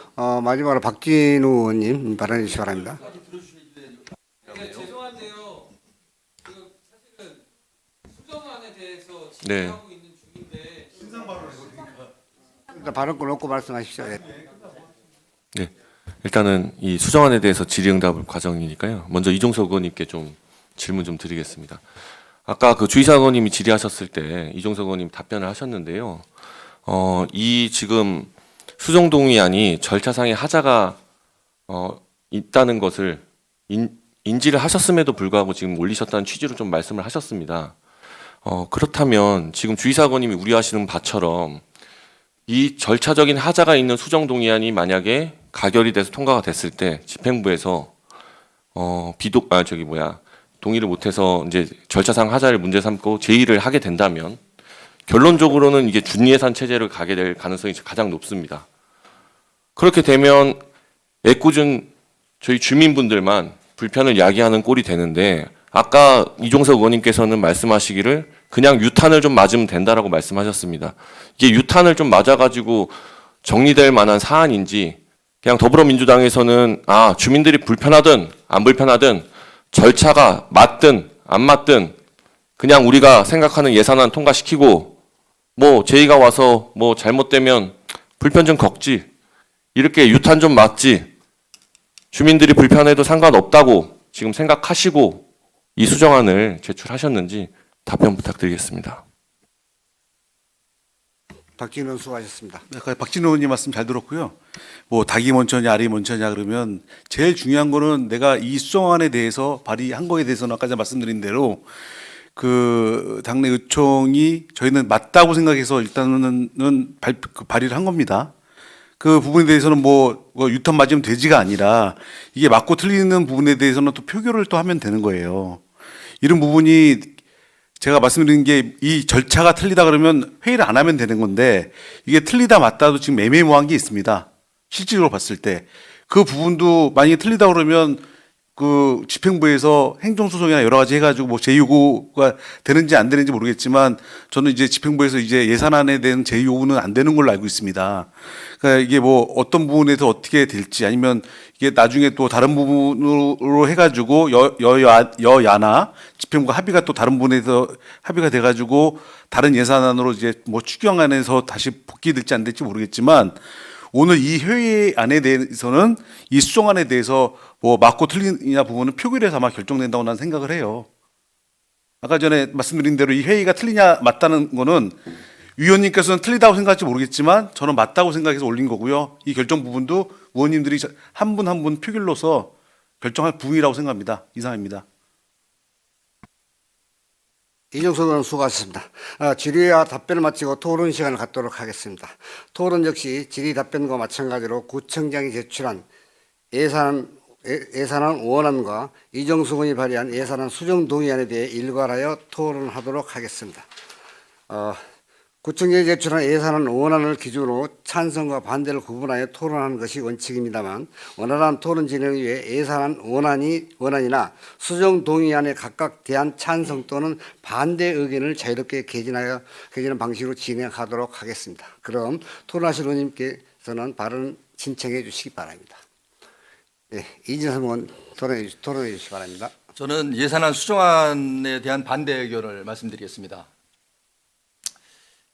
박진우 의원님 발언해 주시기 바랍니다. 죄송한데요. 사실은 수정안에 대해서 네. 진행하고 있는 중인데 일단 발언 끊고 말씀하십시오. 예. 네. 일단은 이 수정안에 대해서 질의응답 과정이니까요. 먼저 이종석 의원님께 좀 질문 좀 드리겠습니다. 아까 그 주의사 의원님이 질의하셨을 때 이종석 의원님 답변을 하셨는데요. 이 지금 수정동의안이 절차상의 하자가 있다는 것을 인지를 하셨음에도 불구하고 지금 올리셨다는 취지로 좀 말씀을 하셨습니다. 그렇다면 지금 주의사 의원님이 우려하시는 바처럼 이 절차적인 하자가 있는 수정동의안이 만약에 가결이 돼서 통과가 됐을 때 집행부에서 동의를 못해서 이제 절차상 하자를 문제 삼고 제의를 하게 된다면 결론적으로는 이게 준예산 체제를 가게 될 가능성이 가장 높습니다. 그렇게 되면 애꿎은 저희 주민분들만 불편을 야기하는 꼴이 되는데 아까 이종석 의원님께서는 말씀하시기를 그냥 유탄을 좀 맞으면 된다라고 말씀하셨습니다. 이게 유탄을 좀 맞아가지고 정리될 만한 사안인지 그냥 더불어민주당에서는 주민들이 불편하든 안 불편하든 절차가 맞든 안 맞든 그냥 우리가 생각하는 예산안 통과시키고 뭐 제의가 와서 뭐 잘못되면 불편 좀 겪지 이렇게 유탄 좀 맞지 주민들이 불편해도 상관없다고 지금 생각하시고 이 수정안을 제출하셨는지 답변 부탁드리겠습니다. 박진우 의원 수고하셨습니다. 아까 박진우 의원님 말씀 잘 들었고요. 뭐 닭이 먼저냐 알이 먼저냐 그러면 제일 중요한 거는 내가 이 수정안에 대해서 발의한 거에 대해서는 아까 제가 말씀드린 대로 그 당내 의총이 저희는 맞다고 생각해서 일단은 발의를 한 겁니다. 그 부분에 대해서는 뭐 유턴 맞으면 되지가 아니라 이게 맞고 틀리는 부분에 대해서는 또 표결을 또 하면 되는 거예요. 이런 부분이 제가 말씀드린 게 이 절차가 틀리다 그러면 회의를 안 하면 되는 건데 이게 틀리다 맞다도 지금 애매모호한 게 있습니다. 실질적으로 봤을 때 그 부분도 만약에 틀리다 그러면 그 집행부에서 행정소송이나 여러 가지 해가지고 뭐 제요구가 되는지 안 되는지 모르겠지만 저는 이제 집행부에서 이제 예산안에 대한 제요구는 안 되는 걸로 알고 있습니다. 그러니까 이게 뭐 어떤 부분에서 어떻게 될지 아니면 이게 나중에 또 다른 부분으로 해가지고 여야나 집행부가 합의가 또 다른 부분에서 합의가 돼가지고 다른 예산안으로 이제 뭐 추경안에서 다시 복귀될지 안 될지 모르겠지만 오늘 이 회의안에 대해서는 이 수정안에 대해서 뭐 맞고 틀리냐 부분은 표결에서 아마 결정된다고 나는 생각을 해요. 아까 전에 말씀드린 대로 이 회의가 틀리냐 맞다는 거는 위원님께서는 틀리다고 생각할지 모르겠지만 저는 맞다고 생각해서 올린 거고요. 이 결정 부분도 의원님들이 한 분 한 분 표결로서 결정할 부분이라고 생각합니다. 이상입니다. 이종석 의원 수고하셨습니다. 질의와 답변을 마치고 토론 시간을 갖도록 하겠습니다. 토론 역시 질의 답변과 마찬가지로 구청장이 제출한 예산안 원안과 이종석 의원이 발의한 예산안 수정 동의안에 대해 일괄하여 토론하도록 하겠습니다. 구청장이 제출한 예산안 원안을 기준으로 찬성과 반대를 구분하여 토론하는 것이 원칙입니다만 원활한 토론 진행을 위해 예산안 원안이나 수정 동의안에 각각 대한 찬성 또는 반대 의견을 자유롭게 개진하는 방식으로 진행하도록 하겠습니다. 그럼 토론하실 의원님께서는 발언 신청해 주시기 바랍니다. 네, 이진선 의원 토론해 주시기 바랍니다. 저는 예산안 수정안에 대한 반대 의견을 말씀드리겠습니다.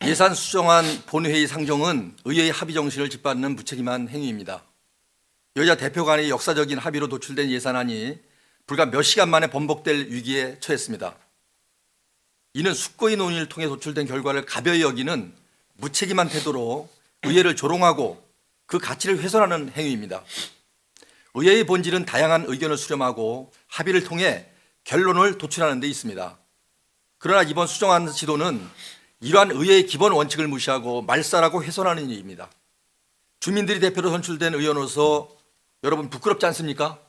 예산 수정안 본회의 상정은 의회의 합의 정신을 짓밟는 무책임한 행위입니다. 여야 대표 간의 역사적인 합의로 도출된 예산안이 불과 몇 시간 만에 번복될 위기에 처했습니다. 이는 숙고의 논의를 통해 도출된 결과를 가벼이 여기는 무책임한 태도로 의회를 조롱하고 그 가치를 훼손하는 행위입니다. 의회의 본질은 다양한 의견을 수렴하고 합의를 통해 결론을 도출하는 데 있습니다. 그러나 이번 수정안 시도는 이러한 의회의 기본 원칙을 무시하고 말살하고 훼손하는 일입니다. 주민들이 대표로 선출된 의원으로서 여러분 부끄럽지 않습니까?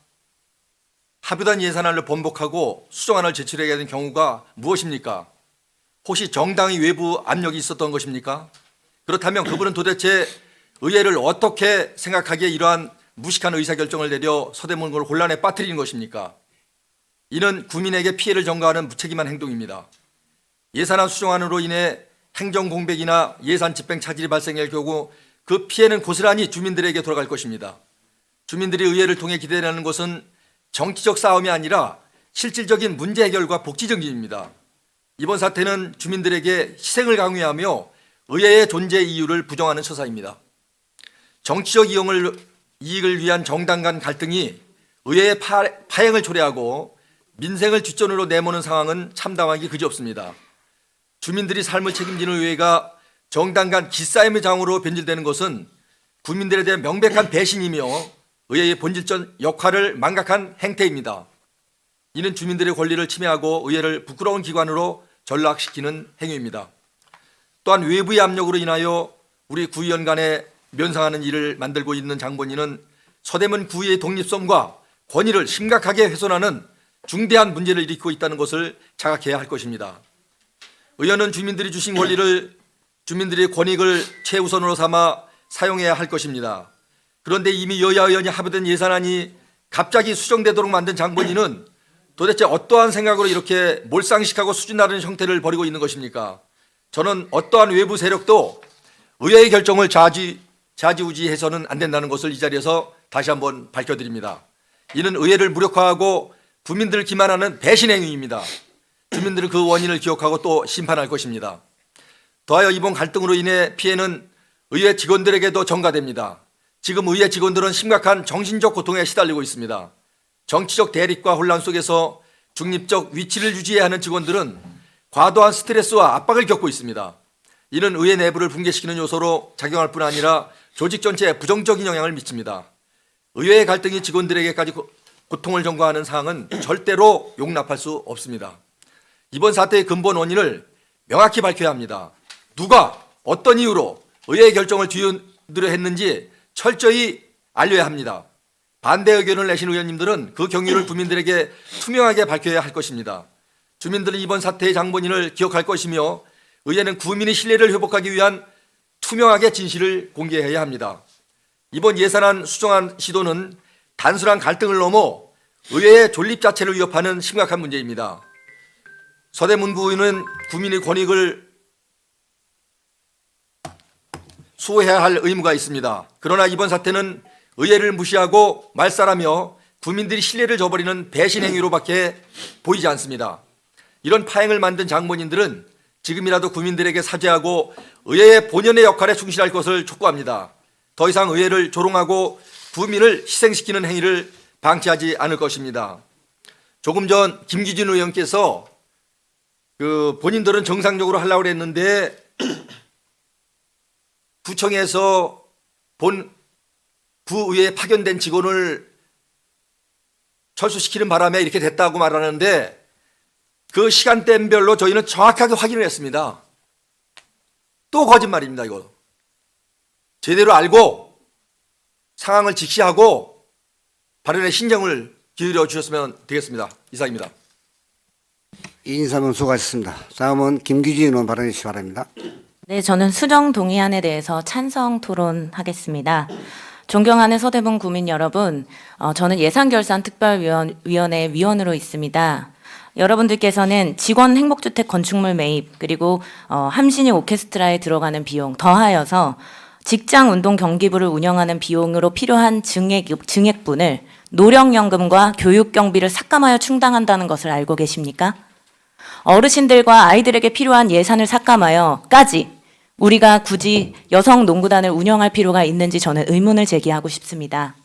합의된 예산안을 번복하고 수정안을 제출하게 된 경우가 무엇입니까? 혹시 정당의 외부 압력이 있었던 것입니까? 그렇다면 그분은 도대체 의회를 어떻게 생각하기에 이러한 무식한 의사결정을 내려 서대문구를 혼란에 빠뜨리는 것입니까? 이는 국민에게 피해를 전가하는 무책임한 행동입니다. 예산안 수정안으로 인해 행정 공백이나 예산 집행 차질이 발생할 경우 그 피해는 고스란히 주민들에게 돌아갈 것입니다. 주민들이 의회를 통해 기대하는 것은 정치적 싸움이 아니라 실질적인 문제 해결과 복지 정진입니다. 이번 사태는 주민들에게 희생을 강요하며 의회의 존재 이유를 부정하는 처사입니다. 정치적 이익을 위한 정당 간 갈등이 의회의 파행을 초래하고 민생을 뒷전으로 내모는 상황은 참담하기 그지없습니다. 주민들이 삶을 책임지는 의회가 정당 간 기싸움의 장으로 변질되는 것은 국민들에 대한 명백한 배신이며 의회의 본질적 역할을 망각한 행태입니다. 이는 주민들의 권리를 침해하고 의회를 부끄러운 기관으로 전락시키는 행위입니다. 또한 외부의 압력으로 인하여 우리 구의원 간에 면상하는 일을 만들고 있는 장본인은 서대문 구의의 독립성과 권위를 심각하게 훼손하는 중대한 문제를 일으키고 있다는 것을 자각해야 할 것입니다. 의원은 주민들이 주신 권리를 주민들의 권익을 최우선으로 삼아 사용해야 할 것입니다. 그런데 이미 여야 의원이 합의된 예산안이 갑자기 수정되도록 만든 장본인은 도대체 어떠한 생각으로 이렇게 몰상식하고 수준 낮은 형태를 벌이고 있는 것입니까? 저는 어떠한 외부 세력도 의회의 결정을 좌지우지해서는 안 된다는 것을 이 자리에서 다시 한번 밝혀드립니다. 이는 의회를 무력화하고 국민들을 기만하는 배신 행위입니다. 주민들은 그 원인을 기억하고 또 심판할 것입니다. 더하여 이번 갈등으로 인해 피해는 의회 직원들에게도 전가됩니다. 지금 의회 직원들은 심각한 정신적 고통에 시달리고 있습니다. 정치적 대립과 혼란 속에서 중립적 위치를 유지해야 하는 직원들은 과도한 스트레스와 압박을 겪고 있습니다. 이는 의회 내부를 붕괴시키는 요소로 작용할 뿐 아니라 조직 전체에 부정적인 영향을 미칩니다. 의회의 갈등이 직원들에게까지 고통을 전가하는 사항은 절대로 용납할 수 없습니다. 이번 사태의 근본 원인을 명확히 밝혀야 합니다. 누가 어떤 이유로 의회의 결정을 뒤흔들어 했는지 철저히 알려야 합니다. 반대 의견을 내신 의원님들은 그 경위를 국민들에게 투명하게 밝혀야 할 것입니다. 주민들은 이번 사태의 장본인을 기억할 것이며 의회는 국민의 신뢰를 회복하기 위한 투명하게 진실을 공개해야 합니다. 이번 예산안 수정안 시도는 단순한 갈등을 넘어 의회의 존립 자체를 위협하는 심각한 문제입니다. 서대문구의는 국민의 권익을 수호해야 할 의무가 있습니다. 그러나 이번 사태는 의회를 무시하고 말살하며 국민들이 신뢰를 저버리는 배신 행위로밖에 보이지 않습니다. 이런 파행을 만든 장본인들은 지금이라도 국민들에게 사죄하고 의회의 본연의 역할에 충실할 것을 촉구합니다. 더 이상 의회를 조롱하고 국민을 희생시키는 행위를 방치하지 않을 것입니다. 조금 전 김기준 의원께서 본인들은 정상적으로 하려고 했는데 구청에서 구의회에 파견된 직원을 철수시키는 바람에 이렇게 됐다고 말하는데 그 시간대별로 저희는 정확하게 확인을 했습니다. 또 거짓말입니다, 이거. 제대로 알고 상황을 직시하고 발언에 신경을 기울여 주셨으면 되겠습니다. 이상입니다. 이인사명 수고하셨습니다. 다음은 김규진 의원 발언해 주시기 바랍니다. 네, 저는 수정 동의안에 대해서 찬성 토론하겠습니다. 존경하는 서대문 구민 여러분, 저는 예산결산특별위원회 위원으로 있습니다. 여러분들께서는 직원 행복주택 건축물 매입 그리고 함신이 오케스트라에 들어가는 비용 더하여서 직장운동 경기부를 운영하는 비용으로 필요한 증액분을 노령연금과 교육경비를 삭감하여 충당한다는 것을 알고 계십니까? 어르신들과 아이들에게 필요한 예산을 삭감하여까지 우리가 굳이 여성농구단을 운영할 필요가 있는지 저는 의문을 제기하고 싶습니다.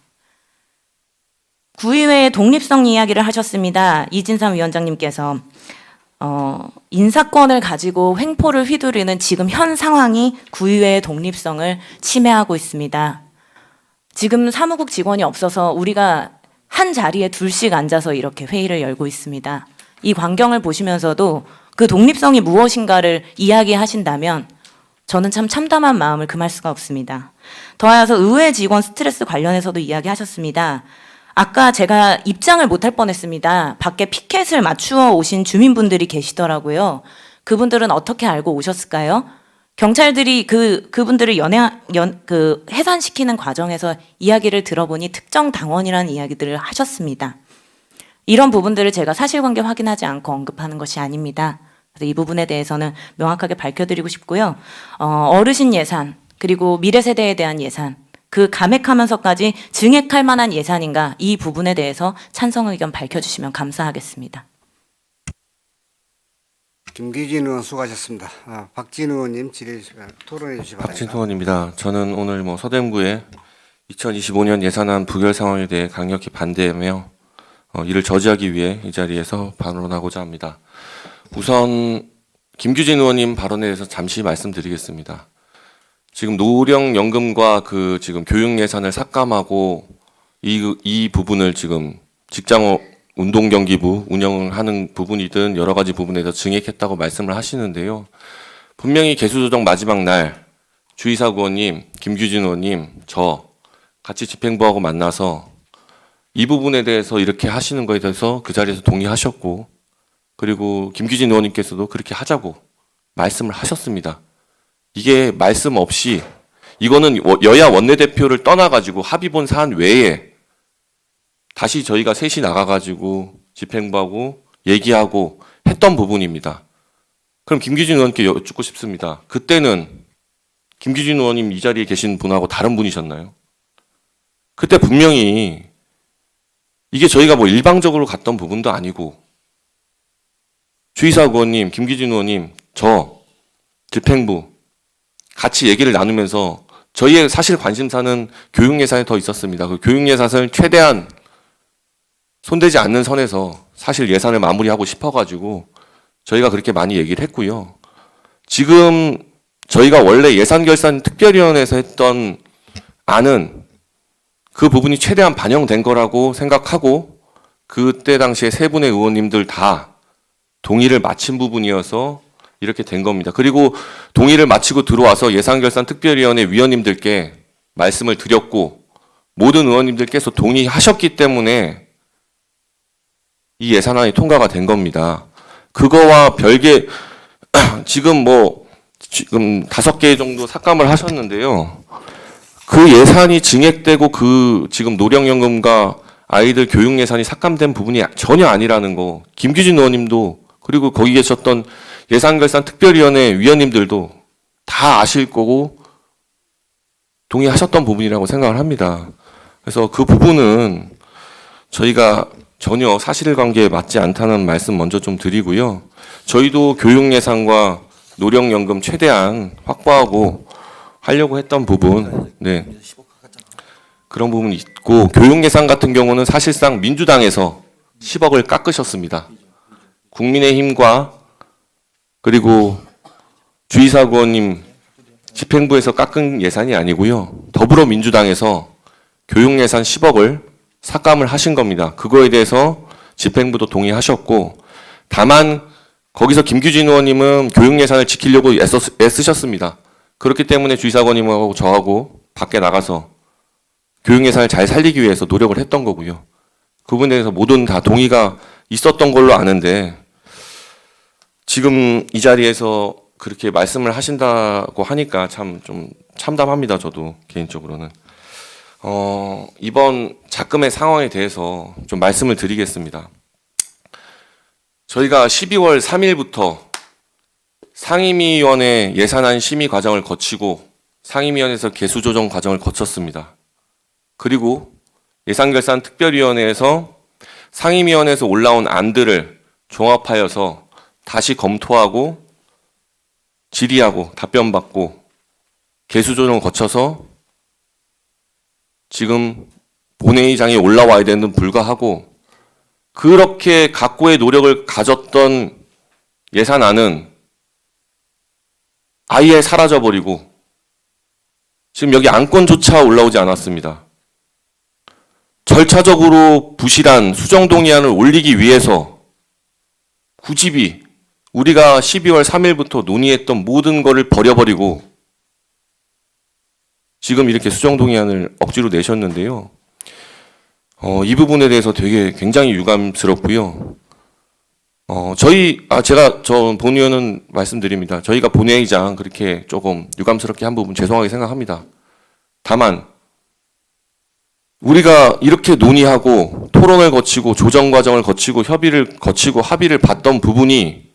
구의회의 독립성 이야기를 하셨습니다. 이진삼 위원장님께서 인사권을 가지고 횡포를 휘두르는 지금 현 상황이 구의회의 독립성을 침해하고 있습니다. 지금 사무국 직원이 없어서 우리가 한 자리에 둘씩 앉아서 이렇게 회의를 열고 있습니다. 이 광경을 보시면서도 그 독립성이 무엇인가를 이야기하신다면 저는 참 참담한 마음을 금할 수가 없습니다. 더하여서 의회 직원 스트레스 관련해서도 이야기하셨습니다. 아까 제가 입장을 못할 뻔했습니다. 밖에 피켓을 맞추어 오신 주민분들이 계시더라고요. 그분들은 어떻게 알고 오셨을까요? 경찰들이 그분들을 해산시키는 과정에서 이야기를 들어보니 특정 당원이라는 이야기들을 하셨습니다. 이런 부분들을 제가 사실관계 확인하지 않고 언급하는 것이 아닙니다. 그래서 이 부분에 대해서는 명확하게 밝혀드리고 싶고요. 어르신 예산 그리고 미래 세대에 대한 예산 그 감액하면서까지 증액할 만한 예산인가 이 부분에 대해서 찬성 의견 밝혀주시면 감사하겠습니다. 김기진 의원 수고하셨습니다. 박진 의원님 토론해 주시 바랍니다. 박진통 의원입니다. 저는 오늘 서대문구의 2025년 예산안 부결 상황에 대해 강력히 반대하며 이를 저지하기 위해 이 자리에서 반론하고자 합니다. 우선 김규진 의원님 발언에 대해서 잠시 말씀드리겠습니다. 지금 노령연금과 지금 교육 예산을 삭감하고 이 부분을 지금 직장 운동경기부 운영을 하는 부분이든 여러 가지 부분에 대해서 증액했다고 말씀을 하시는데요. 분명히 개수조정 마지막 날 주의사 의원님, 김규진 의원님, 저 같이 집행부하고 만나서 이 부분에 대해서 이렇게 하시는 거에 대해서 그 자리에서 동의하셨고 그리고 김규진 의원님께서도 그렇게 하자고 말씀을 하셨습니다. 이게 말씀 없이 이거는 여야 원내대표를 떠나가지고 합의본 사안 외에 다시 저희가 셋이 나가가지고 집행부하고 얘기하고 했던 부분입니다. 그럼 김규진 의원께 여쭙고 싶습니다. 그때는 김규진 의원님 이 자리에 계신 분하고 다른 분이셨나요? 그때 분명히 이게 저희가 일방적으로 갔던 부분도 아니고 주의사 의원님, 김규진 의원님, 저 집행부 같이 얘기를 나누면서 저희의 사실 관심사는 교육 예산에 더 있었습니다. 그 교육 예산을 최대한 손대지 않는 선에서 사실 예산을 마무리하고 싶어가지고 저희가 그렇게 많이 얘기를 했고요. 지금 저희가 원래 예산결산특별위원회에서 했던 안은 그 부분이 최대한 반영된 거라고 생각하고 그때 당시에 세 분의 의원님들 다 동의를 마친 부분이어서 이렇게 된 겁니다. 그리고 동의를 마치고 들어와서 예산결산특별위원회 위원님들께 말씀을 드렸고 모든 의원님들께서 동의하셨기 때문에 이 예산안이 통과가 된 겁니다. 그거와 별개 지금 5개 정도 삭감을 하셨는데요. 그 예산이 증액되고 지금 노령연금과 아이들 교육 예산이 삭감된 부분이 전혀 아니라는 거 김규진 의원님도 그리고 거기 계셨던 예산결산특별위원회 위원님들도 다 아실 거고 동의하셨던 부분이라고 생각을 합니다. 그래서 그 부분은 저희가 전혀 사실관계에 맞지 않다는 말씀 먼저 좀 드리고요. 저희도 교육 예산과 노령연금 최대한 확보하고 하려고 했던 부분, 그런 부분이 있고 교육 예산 같은 경우는 사실상 민주당에서 10억을 깎으셨습니다. 국민의힘과 그리고 주의사 의원님 집행부에서 깎은 예산이 아니고요. 더불어민주당에서 교육 예산 10억을 삭감을 하신 겁니다. 그거에 대해서 집행부도 동의하셨고 다만 거기서 김규진 의원님은 교육 예산을 지키려고 애쓰셨습니다. 그렇기 때문에 주의사 의원님하고 저하고 밖에 나가서 교육 예산을 잘 살리기 위해서 노력을 했던 거고요. 그 부분에 대해서 모든 다 동의가 있었던 걸로 아는데 지금 이 자리에서 그렇게 말씀을 하신다고 하니까 참 좀 참담합니다. 저도 개인적으로는. 이번 작금의 상황에 대해서 좀 말씀을 드리겠습니다. 저희가 12월 3일부터 상임위원회 예산안 심의 과정을 거치고 상임위원회에서 개수조정 과정을 거쳤습니다. 그리고 예산결산특별위원회에서 상임위원회에서 올라온 안들을 종합하여서 다시 검토하고 질의하고 답변받고 개수조정을 거쳐서 지금 본회의장에 올라와야 되는 불가하고 그렇게 각고의 노력을 가졌던 예산안은 아예 사라져버리고 지금 여기 안건조차 올라오지 않았습니다. 절차적으로 부실한 수정동의안을 올리기 위해서 굳이 우리가 12월 3일부터 논의했던 모든 거를 버려버리고 지금 이렇게 수정동의안을 억지로 내셨는데요. 이 부분에 대해서 되게 굉장히 유감스럽고요. 제가 본 의원은 말씀드립니다. 저희가 본회의장 그렇게 조금 유감스럽게 한 부분 죄송하게 생각합니다. 다만 우리가 이렇게 논의하고 토론을 거치고 조정 과정을 거치고 협의를 거치고 합의를 봤던 부분이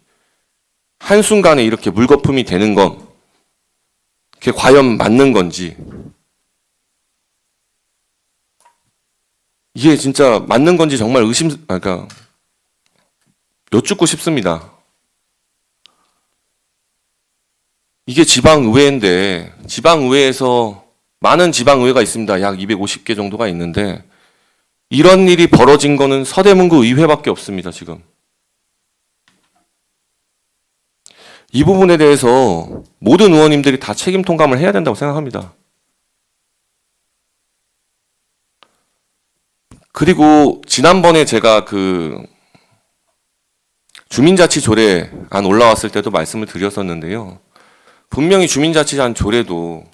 한순간에 이렇게 물거품이 되는 건 그게 과연 맞는 건지 이게 진짜 맞는 건지 정말 그러니까 여쭙고 싶습니다. 이게 지방의회인데 지방의회에서 많은 지방의회가 있습니다. 약 250개 정도가 있는데 이런 일이 벌어진 거는 서대문구 의회밖에 없습니다. 지금. 이 부분에 대해서 모든 의원님들이 다 책임 통감을 해야 된다고 생각합니다. 그리고 지난번에 제가 주민자치 조례안 올라왔을 때도 말씀을 드렸었는데요. 분명히 주민자치안 조례도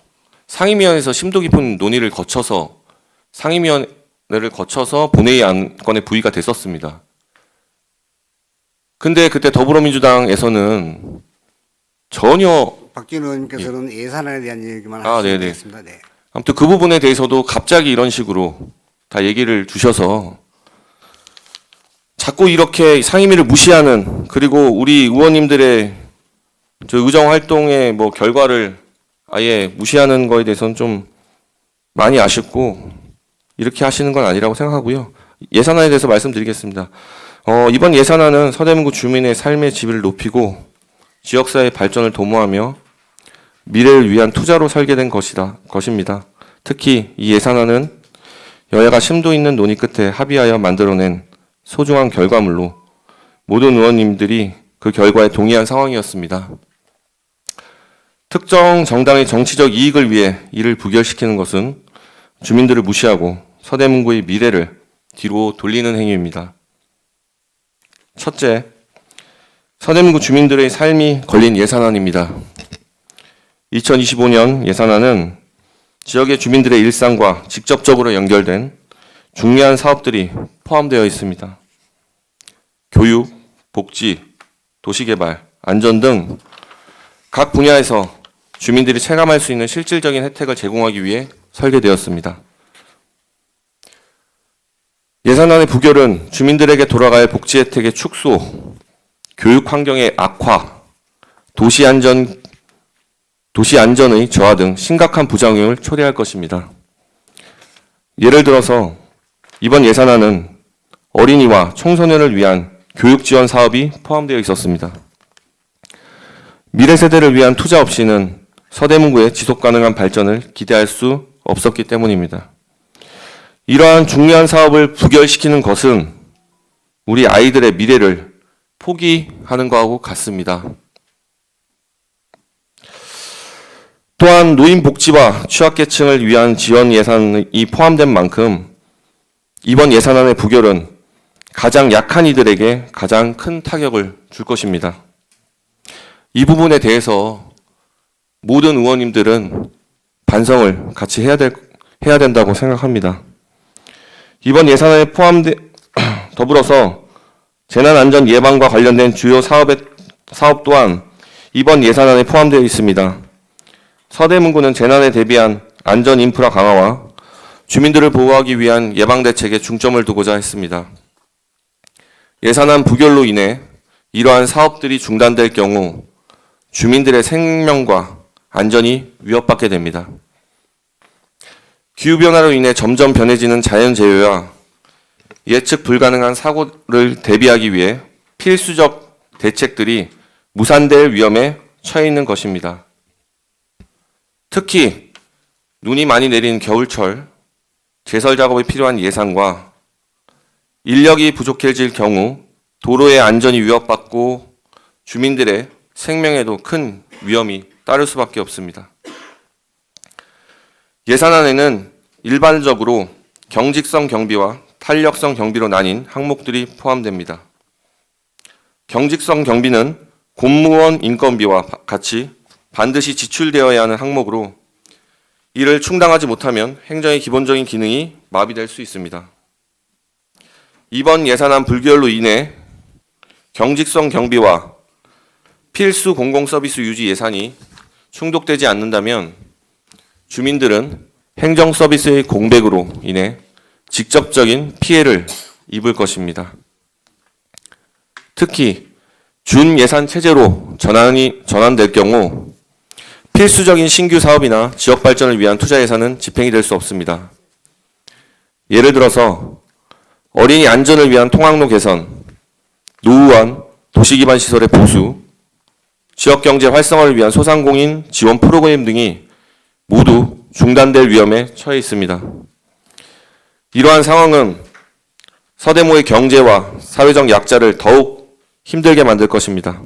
상임위원회에서 심도 깊은 논의를 거쳐서 상임위원회를 거쳐서 본회의 안건에 부의가 됐었습니다. 근데 그때 더불어민주당에서는 전혀 박진 의원님께서는 예산안에 대한 얘기만 네네. 하시겠습니다. 네. 아무튼 그 부분에 대해서도 갑자기 이런 식으로 다 얘기를 주셔서 자꾸 이렇게 상임위를 무시하는 그리고 우리 의원님들의 저 의정 활동의 결과를 아예 무시하는 거에 대해서는 좀 많이 아쉽고 이렇게 하시는 건 아니라고 생각하고요. 예산안에 대해서 말씀드리겠습니다. 이번 예산안은 서대문구 주민의 삶의 질을 높이고 지역사회 발전을 도모하며 미래를 위한 투자로 설계된 것입니다. 특히 이 예산안은 여야가 심도 있는 논의 끝에 합의하여 만들어낸 소중한 결과물로 모든 의원님들이 그 결과에 동의한 상황이었습니다. 특정 정당의 정치적 이익을 위해 이를 부결시키는 것은 주민들을 무시하고 서대문구의 미래를 뒤로 돌리는 행위입니다. 첫째, 서대문구 주민들의 삶이 걸린 예산안입니다. 2025년 예산안은 지역의 주민들의 일상과 직접적으로 연결된 중요한 사업들이 포함되어 있습니다. 교육, 복지, 도시개발, 안전 등 각 분야에서 주민들이 체감할 수 있는 실질적인 혜택을 제공하기 위해 설계되었습니다. 예산안의 부결은 주민들에게 돌아갈 복지 혜택의 축소, 교육 환경의 악화, 도시 안전의 저하 등 심각한 부작용을 초래할 것입니다. 예를 들어서 이번 예산안은 어린이와 청소년을 위한 교육 지원 사업이 포함되어 있었습니다. 미래 세대를 위한 투자 없이는 서대문구의 지속 가능한 발전을 기대할 수 없었기 때문입니다. 이러한 중요한 사업을 부결시키는 것은 우리 아이들의 미래를 포기하는 것하고 같습니다. 또한 노인 복지와 취약계층을 위한 지원 예산이 포함된 만큼 이번 예산안의 부결은 가장 약한 이들에게 가장 큰 타격을 줄 것입니다. 이 부분에 대해서 모든 의원님들은 반성을 같이 해야 된다고 생각합니다. 이번 예산안에 더불어서 재난안전 예방과 관련된 주요 사업 또한 이번 예산안에 포함되어 있습니다. 서대문구는 재난에 대비한 안전 인프라 강화와 주민들을 보호하기 위한 예방대책에 중점을 두고자 했습니다. 예산안 부결로 인해 이러한 사업들이 중단될 경우 주민들의 생명과 안전이 위협받게 됩니다. 기후변화로 인해 점점 변해지는 자연재해와 예측 불가능한 사고를 대비하기 위해 필수적 대책들이 무산될 위험에 처해 있는 것입니다. 특히 눈이 많이 내리는 겨울철, 개설 작업에 필요한 예산과 인력이 부족해질 경우 도로의 안전이 위협받고 주민들의 생명에도 큰 위험이 따를 수밖에 없습니다. 예산안에는 일반적으로 경직성 경비와 탄력성 경비로 나뉜 항목들이 포함됩니다. 경직성 경비는 공무원 인건비와 같이 반드시 지출되어야 하는 항목으로 이를 충당하지 못하면 행정의 기본적인 기능이 마비될 수 있습니다. 이번 예산안 불결로 인해 경직성 경비와 필수 공공서비스 유지 예산이 충족되지 않는다면 주민들은 행정서비스의 공백으로 인해 직접적인 피해를 입을 것입니다. 특히 준예산 체제로 전환될 경우 필수적인 신규 사업이나 지역 발전을 위한 투자 예산은 집행이 될 수 없습니다. 예를 들어서 어린이 안전을 위한 통학로 개선, 노후한 도시기반 시설의 보수, 지역경제 활성화를 위한 소상공인 지원 프로그램 등이 모두 중단될 위험에 처해 있습니다. 이러한 상황은 서대모의 경제와 사회적 약자를 더욱 힘들게 만들 것입니다.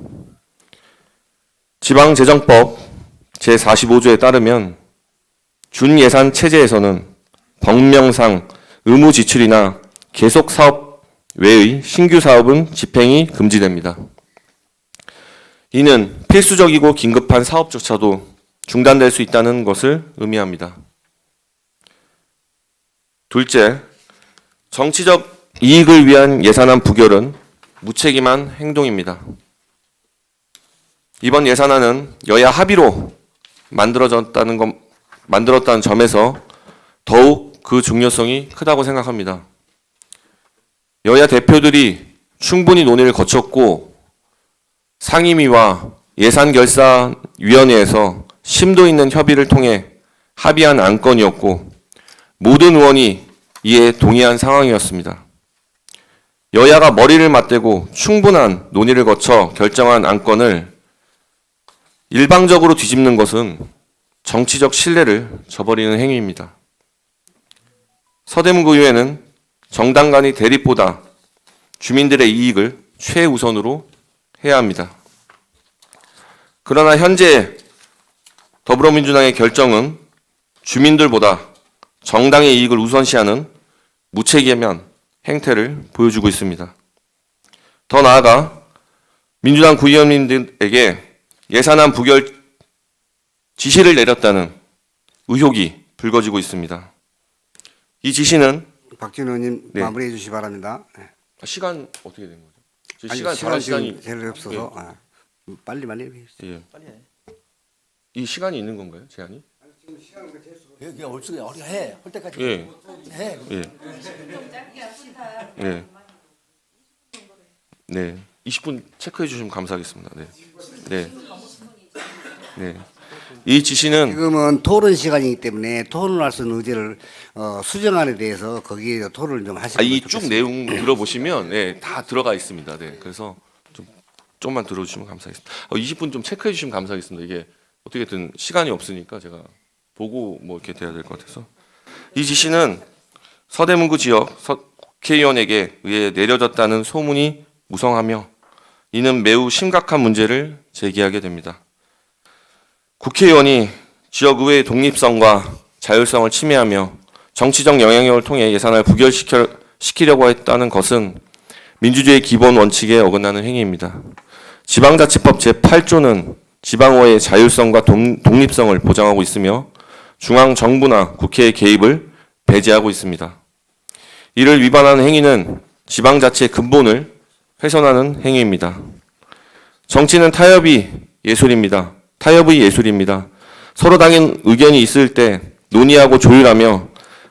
지방재정법 제45조에 따르면 준예산 체제에서는 법령상 의무 지출이나 계속 사업 외의 신규 사업은 집행이 금지됩니다. 이는 필수적이고 긴급한 사업조차도 중단될 수 있다는 것을 의미합니다. 둘째, 정치적 이익을 위한 예산안 부결은 무책임한 행동입니다. 이번 예산안은 여야 합의로 만들었다는 점에서 더욱 그 중요성이 크다고 생각합니다. 여야 대표들이 충분히 논의를 거쳤고 상임위와 예산결산위원회에서 심도 있는 협의를 통해 합의한 안건이었고 모든 의원이 이에 동의한 상황이었습니다. 여야가 머리를 맞대고 충분한 논의를 거쳐 결정한 안건을 일방적으로 뒤집는 것은 정치적 신뢰를 저버리는 행위입니다. 서대문구의회는 정당 간의 대립보다 주민들의 이익을 최우선으로 해야 합니다. 그러나 현재 더불어민주당의 결정은 주민들보다 정당의 이익을 우선시하는 무책임한 행태를 보여주고 있습니다. 더 나아가 민주당 구의원님들에게 예산안 부결 지시를 내렸다는 의혹이 불거지고 있습니다. 이 지시는 박진 의원님 네. 마무리해 주시기 바랍니다. 네. 시간 어떻게 된 거죠? 아니, 시간 시간 시간이 지금 제일 없어서 빨리 해주세요. 예. 이 시간이 있는 건가요? 제한이? 그냥 얼추 해. 할 때까지 예. 해. 예. 네. 네. 20분 체크해 주시면 감사하겠습니다. 네. 네. 네. 이 지시는 지금은 토론 시간이기 때문에 토론할 수 있는 의제를 수정안에 대해서 거기에 토론을 좀 하시면 이 좋겠습니다. 쭉 내용 들어보시면 네, 다 들어가 있습니다. 네. 그래서 좀만 들어주시면 감사하겠습니다. 20분 좀 체크해 주시면 감사하겠습니다. 이게 어떻게든 시간이 없으니까 제가 보고 뭐 이렇게 돼야 될 것 같아서 이 지시는 서대문구 지역 국회의원에게 의해 내려졌다는 소문이 무성하며 이는 매우 심각한 문제를 제기하게 됩니다. 국회의원이 지역의회의 독립성과 자율성을 침해하며 정치적 영향력을 통해 예산을 부결시키려고 했다는 것은 민주주의의 기본 원칙에 어긋나는 행위입니다. 지방자치법 제8조는 지방의회의 자율성과 독립성을 보장하고 있으며 중앙정부나 국회의 개입을 배제하고 있습니다. 이를 위반하는 행위는 지방자치의 근본을 훼손하는 행위입니다. 정치는 타협의 예술입니다. 서로 다른 의견이 있을 때 논의하고 조율하며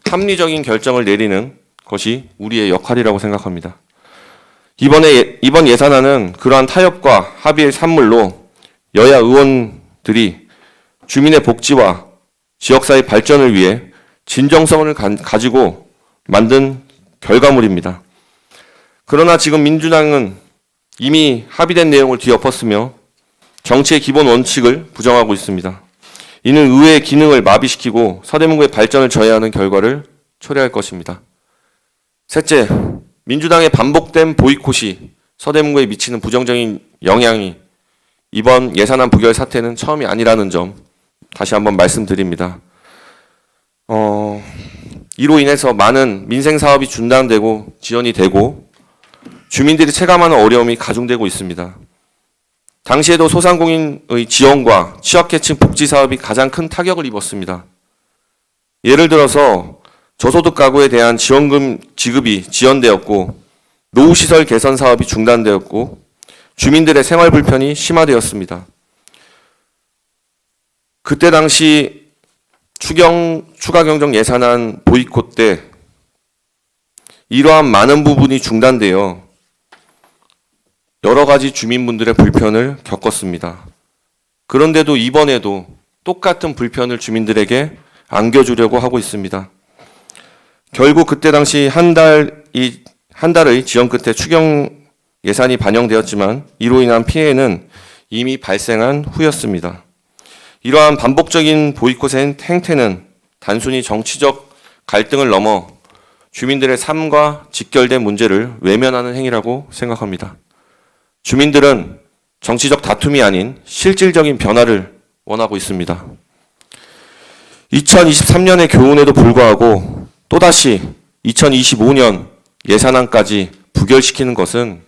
합리적인 결정을 내리는 것이 우리의 역할이라고 생각합니다. 이번 예산안은 그러한 타협과 합의의 산물로 여야 의원들이 주민의 복지와 지역사회 발전을 위해 진정성을 가지고 만든 결과물입니다. 그러나 지금 민주당은 이미 합의된 내용을 뒤엎었으며 정치의 기본 원칙을 부정하고 있습니다. 이는 의회의 기능을 마비시키고 서대문구의 발전을 저해하는 결과를 초래할 것입니다. 셋째, 민주당의 반복된 보이콧이 서대문구에 미치는 부정적인 영향이 이번 예산안 부결 사태는 처음이 아니라는 점 다시 한번 말씀드립니다. 이로 인해서 많은 민생 사업이 중단되고 지연이 되고 주민들이 체감하는 어려움이 가중되고 있습니다. 당시에도 소상공인의 지원과 취약계층 복지 사업이 가장 큰 타격을 입었습니다. 예를 들어서 저소득 가구에 대한 지원금 지급이 지연되었고 노후시설 개선 사업이 중단되었고 주민들의 생활 불편이 심화되었습니다. 그때 당시 추가경정 예산안 보이콧 때 이러한 많은 부분이 중단되어 여러 가지 주민분들의 불편을 겪었습니다. 그런데도 이번에도 똑같은 불편을 주민들에게 안겨주려고 하고 있습니다. 결국 그때 당시 한 달의 지연 끝에 추경 예산이 반영되었지만 이로 인한 피해는 이미 발생한 후였습니다. 이러한 반복적인 보이콧의 행태는 단순히 정치적 갈등을 넘어 주민들의 삶과 직결된 문제를 외면하는 행위라고 생각합니다. 주민들은 정치적 다툼이 아닌 실질적인 변화를 원하고 있습니다. 2023년의 교훈에도 불구하고 또다시 2025년 예산안까지 부결시키는 것은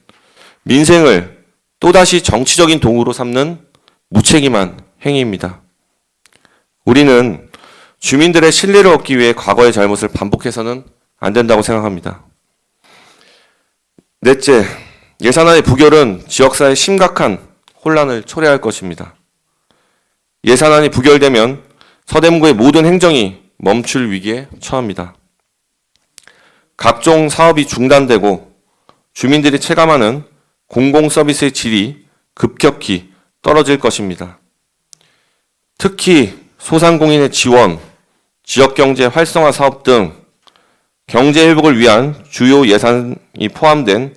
민생을 또다시 정치적인 도구로 삼는 무책임한 행위입니다. 우리는 주민들의 신뢰를 얻기 위해 과거의 잘못을 반복해서는 안 된다고 생각합니다. 넷째, 예산안의 부결은 지역사회에 심각한 혼란을 초래할 것입니다. 예산안이 부결되면 서대문구의 모든 행정이 멈출 위기에 처합니다. 각종 사업이 중단되고 주민들이 체감하는 공공서비스의 질이 급격히 떨어질 것입니다. 특히 소상공인의 지원, 지역경제 활성화 사업 등 경제 회복을 위한 주요 예산이 포함된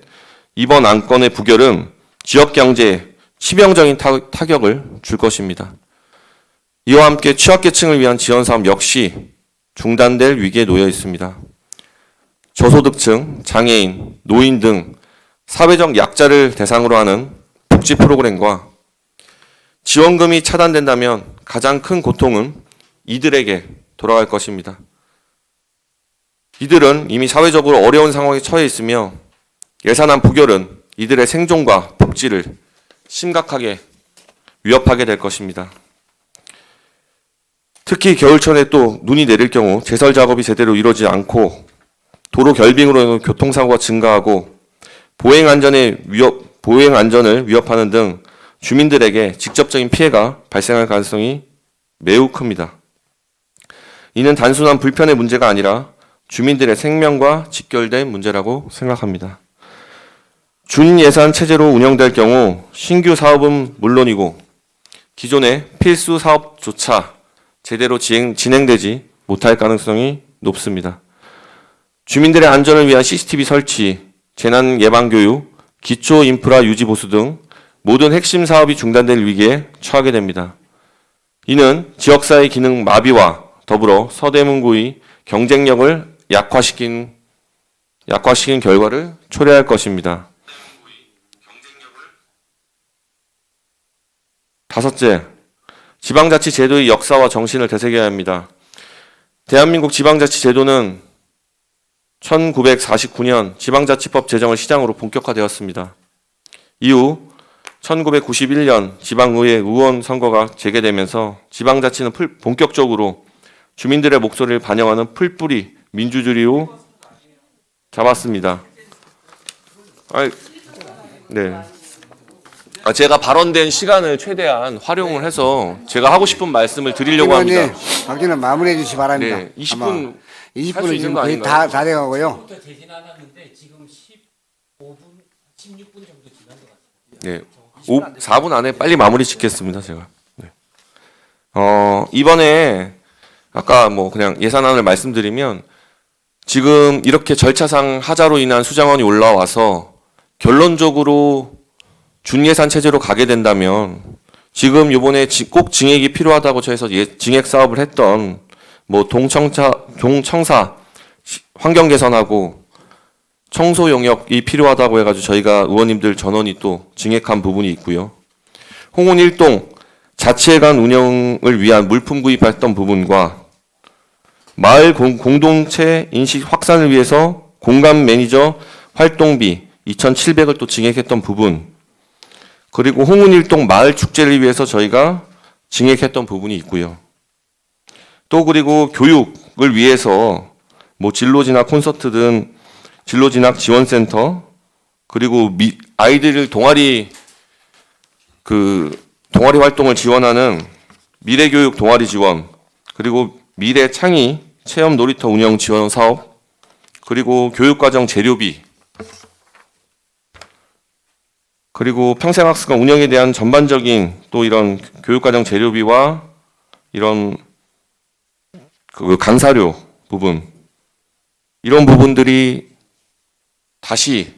이번 안건의 부결은 지역경제에 치명적인 타격을 줄 것입니다. 이와 함께 취약계층을 위한 지원사업 역시 중단될 위기에 놓여 있습니다. 저소득층, 장애인, 노인 등 사회적 약자를 대상으로 하는 복지 프로그램과 지원금이 차단된다면 가장 큰 고통은 이들에게 돌아갈 것입니다. 이들은 이미 사회적으로 어려운 상황에 처해 있으며 예산안 부결은 이들의 생존과 복지를 심각하게 위협하게 될 것입니다. 특히 겨울철에 또 눈이 내릴 경우 제설 작업이 제대로 이루어지지 않고 도로 결빙으로 교통사고가 증가하고 보행 안전을 위협하는 등 주민들에게 직접적인 피해가 발생할 가능성이 매우 큽니다. 이는 단순한 불편의 문제가 아니라 주민들의 생명과 직결된 문제라고 생각합니다. 준예산 체제로 운영될 경우 신규 사업은 물론이고 기존의 필수 사업조차 제대로 진행되지 못할 가능성이 높습니다. 주민들의 안전을 위한 CCTV 설치, 재난 예방 교육, 기초 인프라 유지 보수 등 모든 핵심 사업이 중단될 위기에 처하게 됩니다. 이는 지역사회 기능 마비와 더불어 서대문구의 경쟁력을 약화시킨 결과를 초래할 것입니다. 다섯째, 지방자치 제도의 역사와 정신을 되새겨야 합니다. 대한민국 지방자치 제도는 1949년 지방자치법 제정을 시작으로 본격화되었습니다. 이후 1991년 지방의회 의원 선거가 재개되면서 지방자치는 본격적으로 주민들의 목소리를 반영하는 풀뿌리 민주주의로 잡았습니다. 제가 발언된 시간을 최대한 활용을 해서 제가 하고 싶은 말씀을 드리려고 합니다. 박진원 마무리해 주시기 바랍니다. 네, 20분 20분은 지금 거의 다 돼가고요. 네, 4분 안에 빨리 마무리 짓겠습니다, 제가. 네. 이번에 아까 그냥 예산안을 말씀드리면 지금 이렇게 절차상 하자로 인한 수정안이 올라와서 결론적으로 준예산 체제로 가게 된다면 지금 이번에 꼭 증액이 필요하다고 해서 증액 사업을 했던 동청사 환경 개선하고 청소 용역이 필요하다고 해가지고 저희가 의원님들 전원이 또 증액한 부분이 있고요. 홍은 1동 자치회관 운영을 위한 물품 구입했던 부분과 마을 공동체 인식 확산을 위해서 공감 매니저 활동비 2,700을 또 증액했던 부분, 그리고 홍은 1동 마을 축제를 위해서 저희가 증액했던 부분이 있고요. 또 그리고 교육을 위해서 뭐 진로진학 콘서트 등 진로진학 지원센터, 그리고 아이들 동아리 활동을 지원하는 미래교육 동아리 지원, 그리고 미래 창의 체험 놀이터 운영 지원 사업, 그리고 교육과정 재료비, 그리고 평생학습관 운영에 대한 전반적인 또 이런 교육과정 재료비와 이런 강사료 부분, 이런 부분들이 다시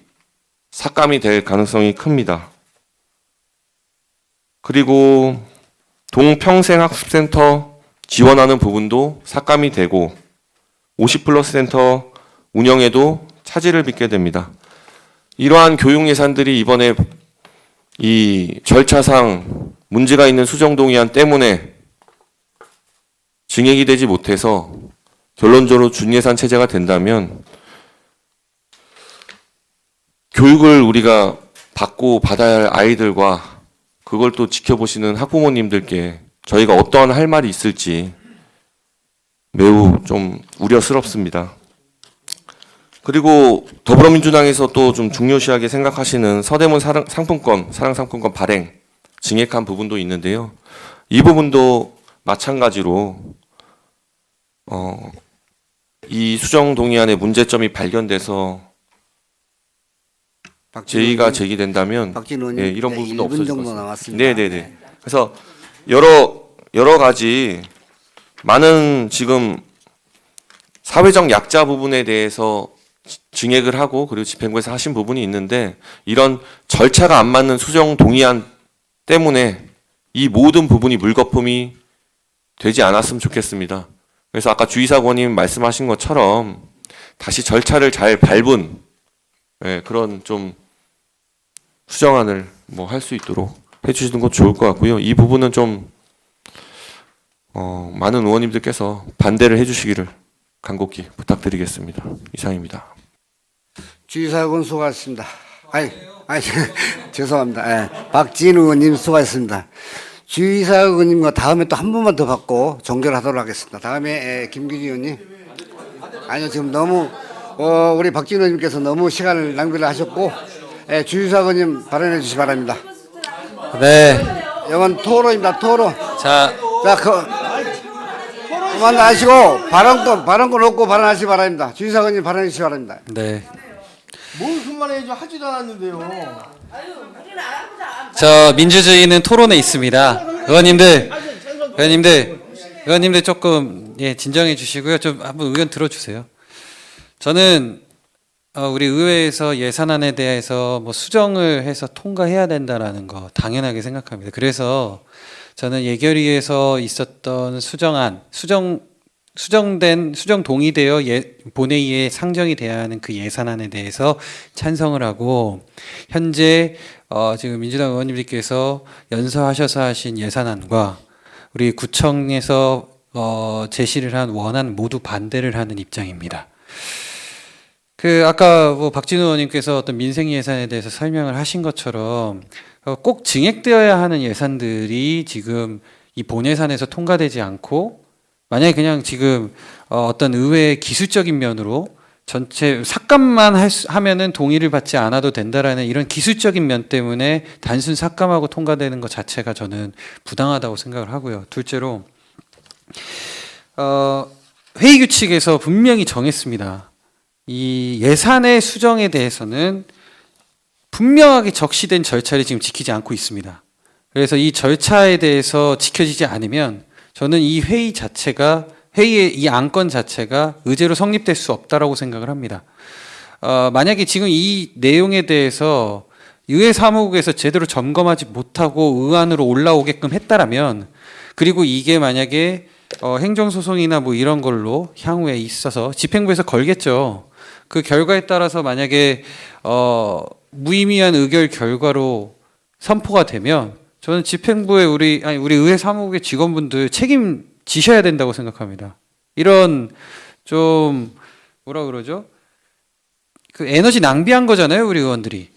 삭감이 될 가능성이 큽니다. 그리고 동평생학습센터 지원하는 부분도 삭감이 되고 50플러스 센터 운영에도 차질을 빚게 됩니다. 이러한 교육 예산들이 이번에 이 절차상 문제가 있는 수정동의안 때문에 증액이 되지 못해서 결론적으로 준예산 체제가 된다면 교육을 우리가 받고 받아야 할 아이들과 그걸 또 지켜보시는 학부모님들께 저희가 어떠한 할 말이 있을지 매우 좀 우려스럽습니다. 그리고 더불어민주당에서 또 좀 중요시하게 생각하시는 서대문 사랑상품권 발행 증액한 부분도 있는데요. 이 부분도 마찬가지로 이 수정동의안의 문제점이 발견돼서 제의가 제기된다면 예, 이런 부분도 없어질 것 같습니다. 남았습니다. 네네네. 그래서 여러 가지 많은 지금 사회적 약자 부분에 대해서 증액을 하고 그리고 집행부에서 하신 부분이 있는데 이런 절차가 안 맞는 수정 동의안 때문에 이 모든 부분이 물거품이 되지 않았으면 좋겠습니다. 그래서 아까 주의사관님 말씀하신 것처럼 다시 절차를 잘 밟은 그런 좀 수정안을 뭐 할 수 있도록 해주시는 것 좋을 것 같고요. 이 부분은 좀 많은 의원님들께서 반대를 해주시기를 간곡히 부탁드리겠습니다. 이상입니다. 주의사건 수고하셨습니다. 아니 죄송합니다. 박지인 의원님 수고하셨습니다. 주의사 의원님과 다음에 또 한 번만 더 받고 종결하도록 하겠습니다. 다음에 김규진 의원님. 아니요, 지금 너무 우리 박지인 의원님께서 너무 시간을 낭비를 하셨고 주의사 의원님 발언해 주시기 바랍니다. 네. 이건 토론입니다. 토론. 자, 그만 하시고 발언권 없고 발언하시기 바랍니다. 주의사 의원님 발언해 주시기 바랍니다. 네. 뭘 그만해야죠. 하지도 않았는데요. 저 민주주의는 토론에 있습니다. 의원님들 조금 진정해 주시고요. 좀 한번 의견 들어주세요. 저는 우리 의회에서 예산안에 대해서 뭐 수정을 해서 통과해야 된다라는 거 당연하게 생각합니다. 그래서 저는 예결위에서 있었던 수정 동의되어 본회의에 상정이 돼야 하는 그 예산안에 대해서 찬성을 하고 현재 지금 민주당 의원님들께서 연서하셔서 하신 예산안과 우리 구청에서 제시를 한 원안 모두 반대를 하는 입장입니다. 아까 뭐 박진우 의원님께서 어떤 민생 예산에 대해서 설명을 하신 것처럼 꼭 증액되어야 하는 예산들이 지금 이 본예산에서 통과되지 않고 만약에 그냥 지금 어떤 의회의 기술적인 면으로 전체 삭감만 하면은 동의를 받지 않아도 된다라는 이런 기술적인 면 때문에 단순 삭감하고 통과되는 것 자체가 저는 부당하다고 생각을 하고요. 둘째로 회의 규칙에서 분명히 정했습니다. 이 예산의 수정에 대해서는 분명하게 적시된 절차를 지금 지키지 않고 있습니다. 그래서 이 절차에 대해서 지켜지지 않으면 저는 이 회의의 이 안건 자체가 의제로 성립될 수 없다라고 생각을 합니다. 만약에 지금 이 내용에 대해서 의회 사무국에서 제대로 점검하지 못하고 의안으로 올라오게끔 했다라면, 그리고 이게 만약에 행정소송이나 뭐 이런 걸로 향후에 있어서 집행부에서 걸겠죠. 그 결과에 따라서 만약에 무의미한 의결 결과로 선포가 되면 저는 집행부의 우리 의회 사무국의 직원분들 책임지셔야 된다고 생각합니다. 이런 좀 뭐라 그러죠? 그 에너지 낭비한 거잖아요, 우리 의원들이.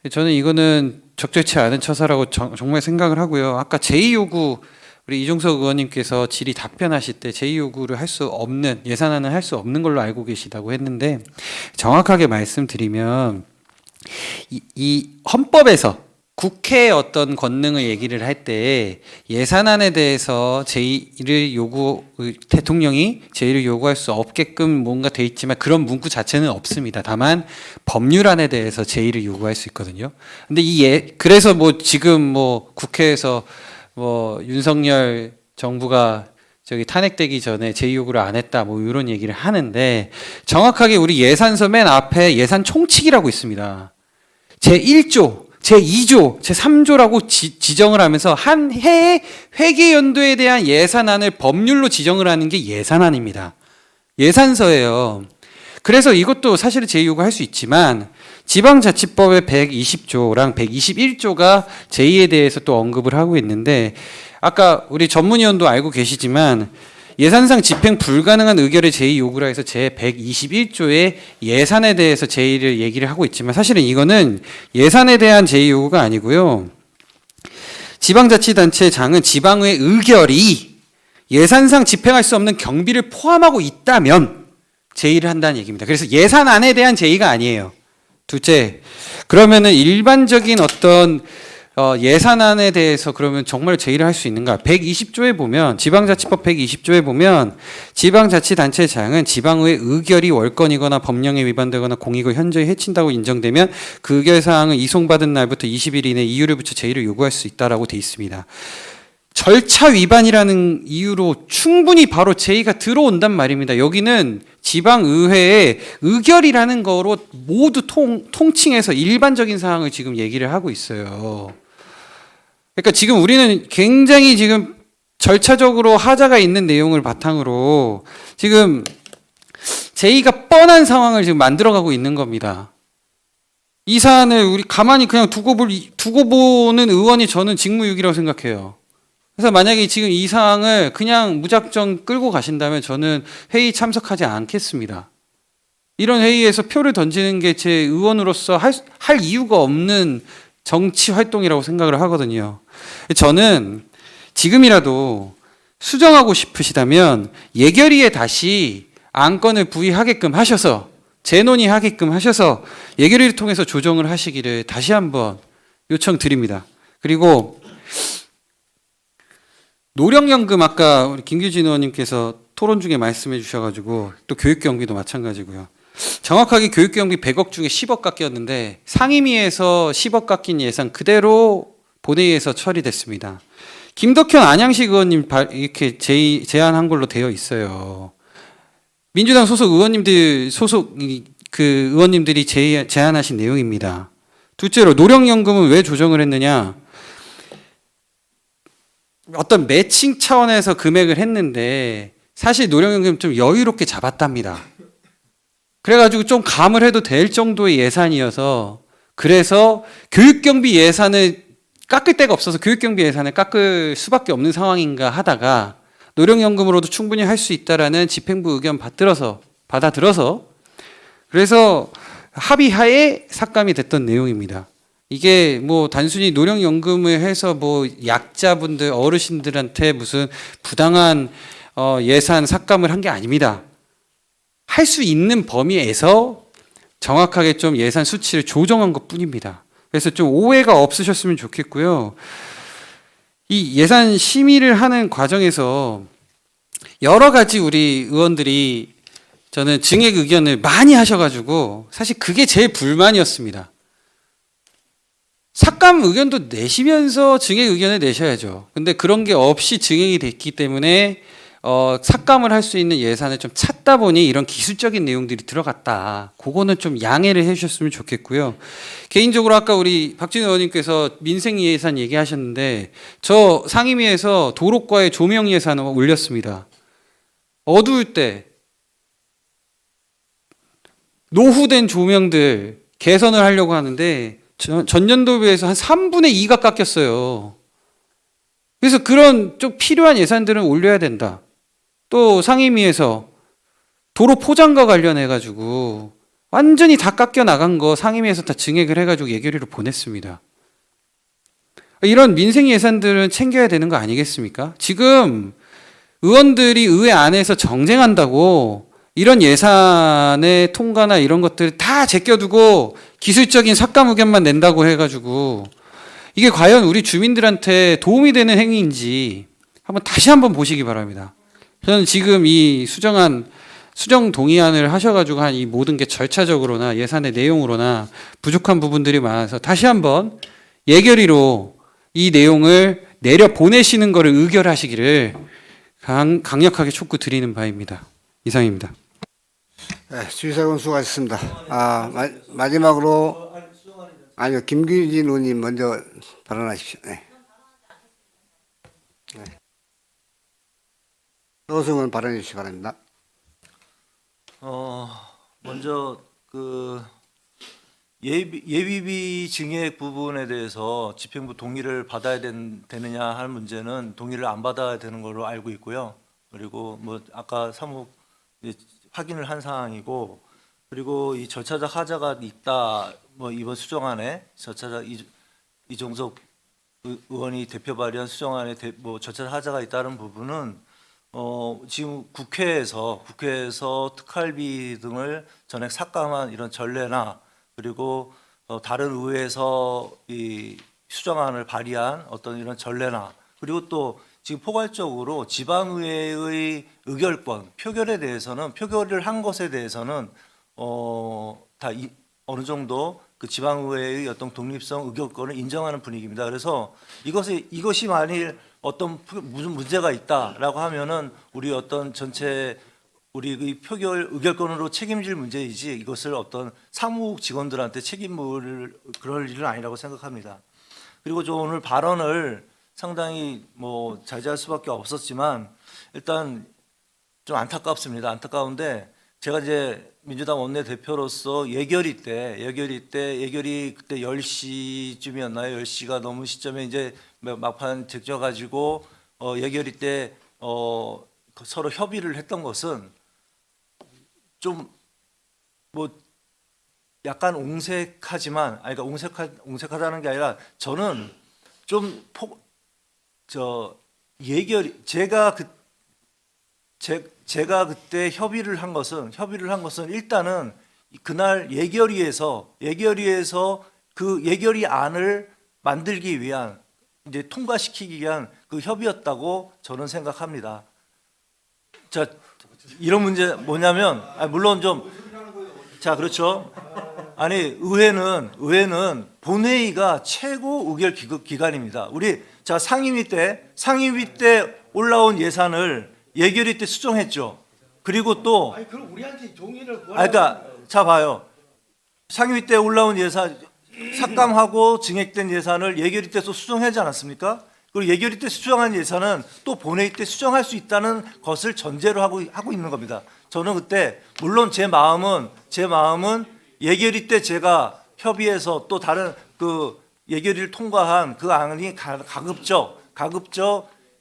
저는 이거는 적절치 않은 처사라고 정말 생각을 하고요. 아까 제2요구 우리 이종석 의원님께서 질의 답변하실 때 제2요구를 할 수 없는 예산안을 할 수 없는 걸로 알고 계시다고 했는데 정확하게 말씀드리면 이 헌법에서 국회의 어떤 권능을 얘기를 할 때 예산안에 대해서 대통령이 제의를 요구할 수 없게끔 뭔가 돼 있지만 그런 문구 자체는 없습니다. 다만 법률안에 대해서 제의를 요구할 수 있거든요. 근데 그래서 뭐 지금 뭐 국회에서 뭐 윤석열 정부가 저기 탄핵되기 전에 제의 요구를 안 했다 뭐 이런 얘기를 하는데 정확하게 우리 예산서 맨 앞에 예산 총칙이라고 있습니다. 제1조 제2조, 제3조라고 지정을 하면서 한 해의 회계연도에 대한 예산안을 법률로 지정을 하는 게 예산안입니다. 예산서예요. 그래서 이것도 사실은 제2요구할 수 있지만 지방자치법의 120조랑 121조가 제2에 대해서 또 언급을 하고 있는데 아까 우리 전문위원도 알고 계시지만 예산상 집행 불가능한 의결의 제의 요구라 해서 제121조의 예산에 대해서 제의를 얘기를 하고 있지만 사실은 이거는 예산에 대한 제의 요구가 아니고요. 지방자치단체장은 지방의 의결이 예산상 집행할 수 없는 경비를 포함하고 있다면 제의를 한다는 얘기입니다. 그래서 예산안에 대한 제의가 아니에요. 둘째, 그러면은 일반적인 어떤 예산안에 대해서 그러면 정말 제의를 할 수 있는가? 120조에 보면 지방자치법 120조에 보면 지방자치단체장은 지방의 의결이 월권이거나 법령에 위반되거나 공익을 현저히 해친다고 인정되면 그 의결 사항을 이송받은 날부터 20일 이내 이유를 붙여 제의를 요구할 수 있다라고 돼 있습니다. 절차 위반이라는 이유로 충분히 바로 제의가 들어온단 말입니다. 여기는 지방의회의 의결이라는 거로 모두 통칭해서 일반적인 사항을 지금 얘기를 하고 있어요. 그러니까 지금 우리는 굉장히 지금 절차적으로 하자가 있는 내용을 바탕으로 지금 제의가 뻔한 상황을 지금 만들어가고 있는 겁니다. 이 사안을 우리 가만히 그냥 두고 보는 의원이 저는 직무유기라고 생각해요. 그래서 만약에 지금 이 사항을 그냥 무작정 끌고 가신다면 저는 회의 참석하지 않겠습니다. 이런 회의에서 표를 던지는 게 제 의원으로서 할 이유가 없는 정치 활동이라고 생각을 하거든요. 저는 지금이라도 수정하고 싶으시다면 예결위에 다시 안건을 부의하게끔 하셔서 재논의하게끔 하셔서 예결위를 통해서 조정을 하시기를 다시 한번 요청드립니다. 그리고 노령연금 아까 우리 김규진 의원님께서 토론 중에 말씀해 주셔가지고 또 교육경비도 마찬가지고요. 정확하게 교육경비 100억 중에 10억 깎였는데 상임위에서 10억 깎인 예산 그대로 본회의에서 처리됐습니다. 김덕현 안양시 의원님 이렇게 제안한 걸로 되어 있어요. 민주당 소속 의원님들이 제안하신 내용입니다. 둘째로 노령연금은 왜 조정을 했느냐? 어떤 매칭 차원에서 금액을 했는데 사실 노령연금 좀 여유롭게 잡았답니다. 그래가지고 좀 감을 해도 될 정도의 예산이어서 그래서 교육경비 예산을 깎을 데가 없어서 교육경비 예산을 깎을 수밖에 없는 상황인가 하다가 노령연금으로도 충분히 할 수 있다라는 집행부 의견 받아들어서 그래서 합의하에 삭감이 됐던 내용입니다. 이게 뭐 단순히 노령연금을 해서 뭐 약자분들 어르신들한테 무슨 부당한 예산 삭감을 한 게 아닙니다. 할 수 있는 범위에서 정확하게 좀 예산 수치를 조정한 것뿐입니다. 그래서 좀 오해가 없으셨으면 좋겠고요. 이 예산 심의를 하는 과정에서 여러 가지 우리 의원들이 저는 증액 의견을 많이 하셔가지고 사실 그게 제일 불만이었습니다. 삭감 의견도 내시면서 증액 의견을 내셔야죠. 근데 그런 게 없이 증액이 됐기 때문에 삭감을 할 수 있는 예산을 좀 찾다 보니 이런 기술적인 내용들이 들어갔다. 그거는 좀 양해를 해주셨으면 좋겠고요. 개인적으로 아까 우리 박진우 의원님께서 민생 예산 얘기하셨는데 저 상임위에서 도로과의 조명 예산을 올렸습니다. 어두울 때 노후된 조명들 개선을 하려고 하는데 전년도에 비해서 한 3분의 2가 깎였어요. 그래서 그런 좀 필요한 예산들은 올려야 된다. 또 상임위에서 도로 포장과 관련해 가지고 완전히 다 깎여 나간 거 상임위에서 다 증액을 해가지고 예결위로 보냈습니다. 이런 민생 예산들은 챙겨야 되는 거 아니겠습니까? 지금 의원들이 의회 안에서 정쟁한다고 이런 예산의 통과나 이런 것들 다 제껴두고 기술적인 삭감 의견만 낸다고 해가지고 이게 과연 우리 주민들한테 도움이 되는 행위인지 다시 한번 보시기 바랍니다. 저는 지금 이 수정 동의안을 하셔가지고 한 이 모든 게 절차적으로나 예산의 내용으로나 부족한 부분들이 많아서 다시 한번 예결위로 이 내용을 내려 보내시는 것을 의결하시기를 강력하게 촉구드리는 바입니다. 이상입니다. 네, 주의사건 수고하셨습니다. 마지막으로 아니요, 김규진 의원님 먼저 발언하십시오. 네. 네. 노승은 발언해 주시기 바랍니다. 먼저 그 예비비 증액 부분에 대해서 집행부 동의를 받아야 되느냐 할 문제는 동의를 안 받아야 되는 걸로 알고 있고요. 그리고 뭐 아까 사무 확인을 한 사항이고, 그리고 이 절차적 하자가 있다. 뭐 이번 수정안에 절차적 이종석 의원이 대표 발의한 수정안에 뭐 절차적 하자가 있다는 부분은 지금 국회에서 특활비 등을 전액 삭감한 이런 전례나, 그리고 다른 의회에서 이 수정안을 발의한 어떤 이런 전례나, 그리고 또 지금 포괄적으로 지방의회의 의결권, 표결에 대해서는, 표결을 한 것에 대해서는 다 어느 정도 그 지방의회의 어떤 독립성 의결권을 인정하는 분위기입니다. 그래서 이것이 만일 어떤 무슨 문제가 있다라고 하면은 우리 어떤 전체 우리 표결 의결권으로 책임질 문제이지, 이것을 어떤 사무국 직원들한테 책임을 그럴 일은 아니라고 생각합니다. 그리고 저 오늘 발언을 상당히 뭐 자제할 수밖에 없었지만 일단 좀 안타깝습니다. 안타까운데 제가 이제 민주당 원내대표로서 예결위 그때 10시쯤이었나요? 10시가 넘은 시점에 이제 막판 제껴가지고 예결위 때 서로 협의를 했던 것은 좀 뭐 약간 옹색하지만, 그러니까 옹색하다는 게 아니라 저는 좀 예결위 제가 그때 협의를 한 것은 일단은 그날 예결위에서 그 예결위 안을 만들기 위한, 이제 통과시키기 위한 그 협의였다고 저는 생각합니다. 자, 이런 문제 뭐냐면, 물론 자, 그렇죠. 아니, 의회는 본회의가 최고 의결 기관입니다. 자, 상임위 때 올라온 예산을 예결위 때 수정했죠. 그리고 또 그럼 우리한테 동의를 그러니까 자 봐요. 상임위 때 올라온 예산 삭감하고 증액된 예산을 예결위 때도 수정하지 않았습니까? 그리고 예결위 때 수정한 예산은 또 본회의 때 수정할 수 있다는 것을 전제로 하고 있는 겁니다. 저는 그때 물론 제 마음은 예결위 때 제가 협의해서 또 다른 그 예결위를 통과한 그 안이 가급적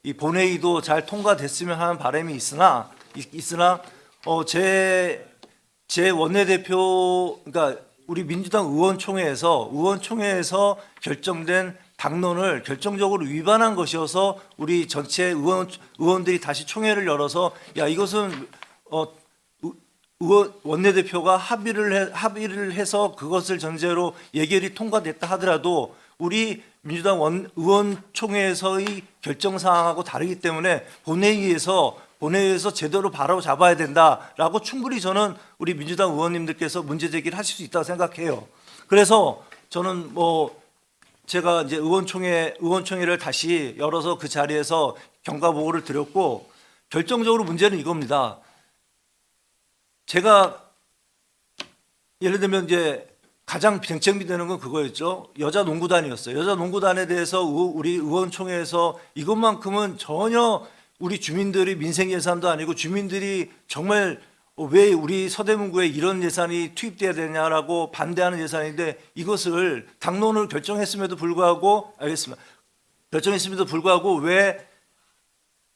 이 본회의도 잘 통과됐으면 하는 바람이 있으나 제 원내대표, 그러니까 우리 민주당 의원총회에서 결정된 당론을 결정적으로 위반한 것이어서 우리 전체 의원들이 다시 총회를 열어서 이것은 원내대표가 합의를 해서 그것을 전제로 예결이 통과됐다 하더라도 우리 민주당 의원총회에서의 결정 사항하고 다르기 때문에 본회의에서 제대로 바로 잡아야 된다라고 충분히 저는 우리 민주당 의원님들께서 문제 제기를 하실 수 있다고 생각해요. 그래서 저는 제가 이제 의원총회를 다시 열어서 그 자리에서 경과보고를 드렸고, 결정적으로 문제는 이겁니다. 제가 예를 들면 이제 가장 쟁점이 되는 건 그거였죠. 여자 농구단이었어요. 여자 농구단에 대해서 우리 의원총회에서 이것만큼은 전혀 우리 주민들이 민생 예산도 아니고 주민들이 정말 왜 우리 서대문구에 이런 예산이 투입돼야 되냐라고 반대하는 예산인데 이것을 당론을 결정했음에도 불구하고 알겠습니다. 결정했음에도 불구하고 왜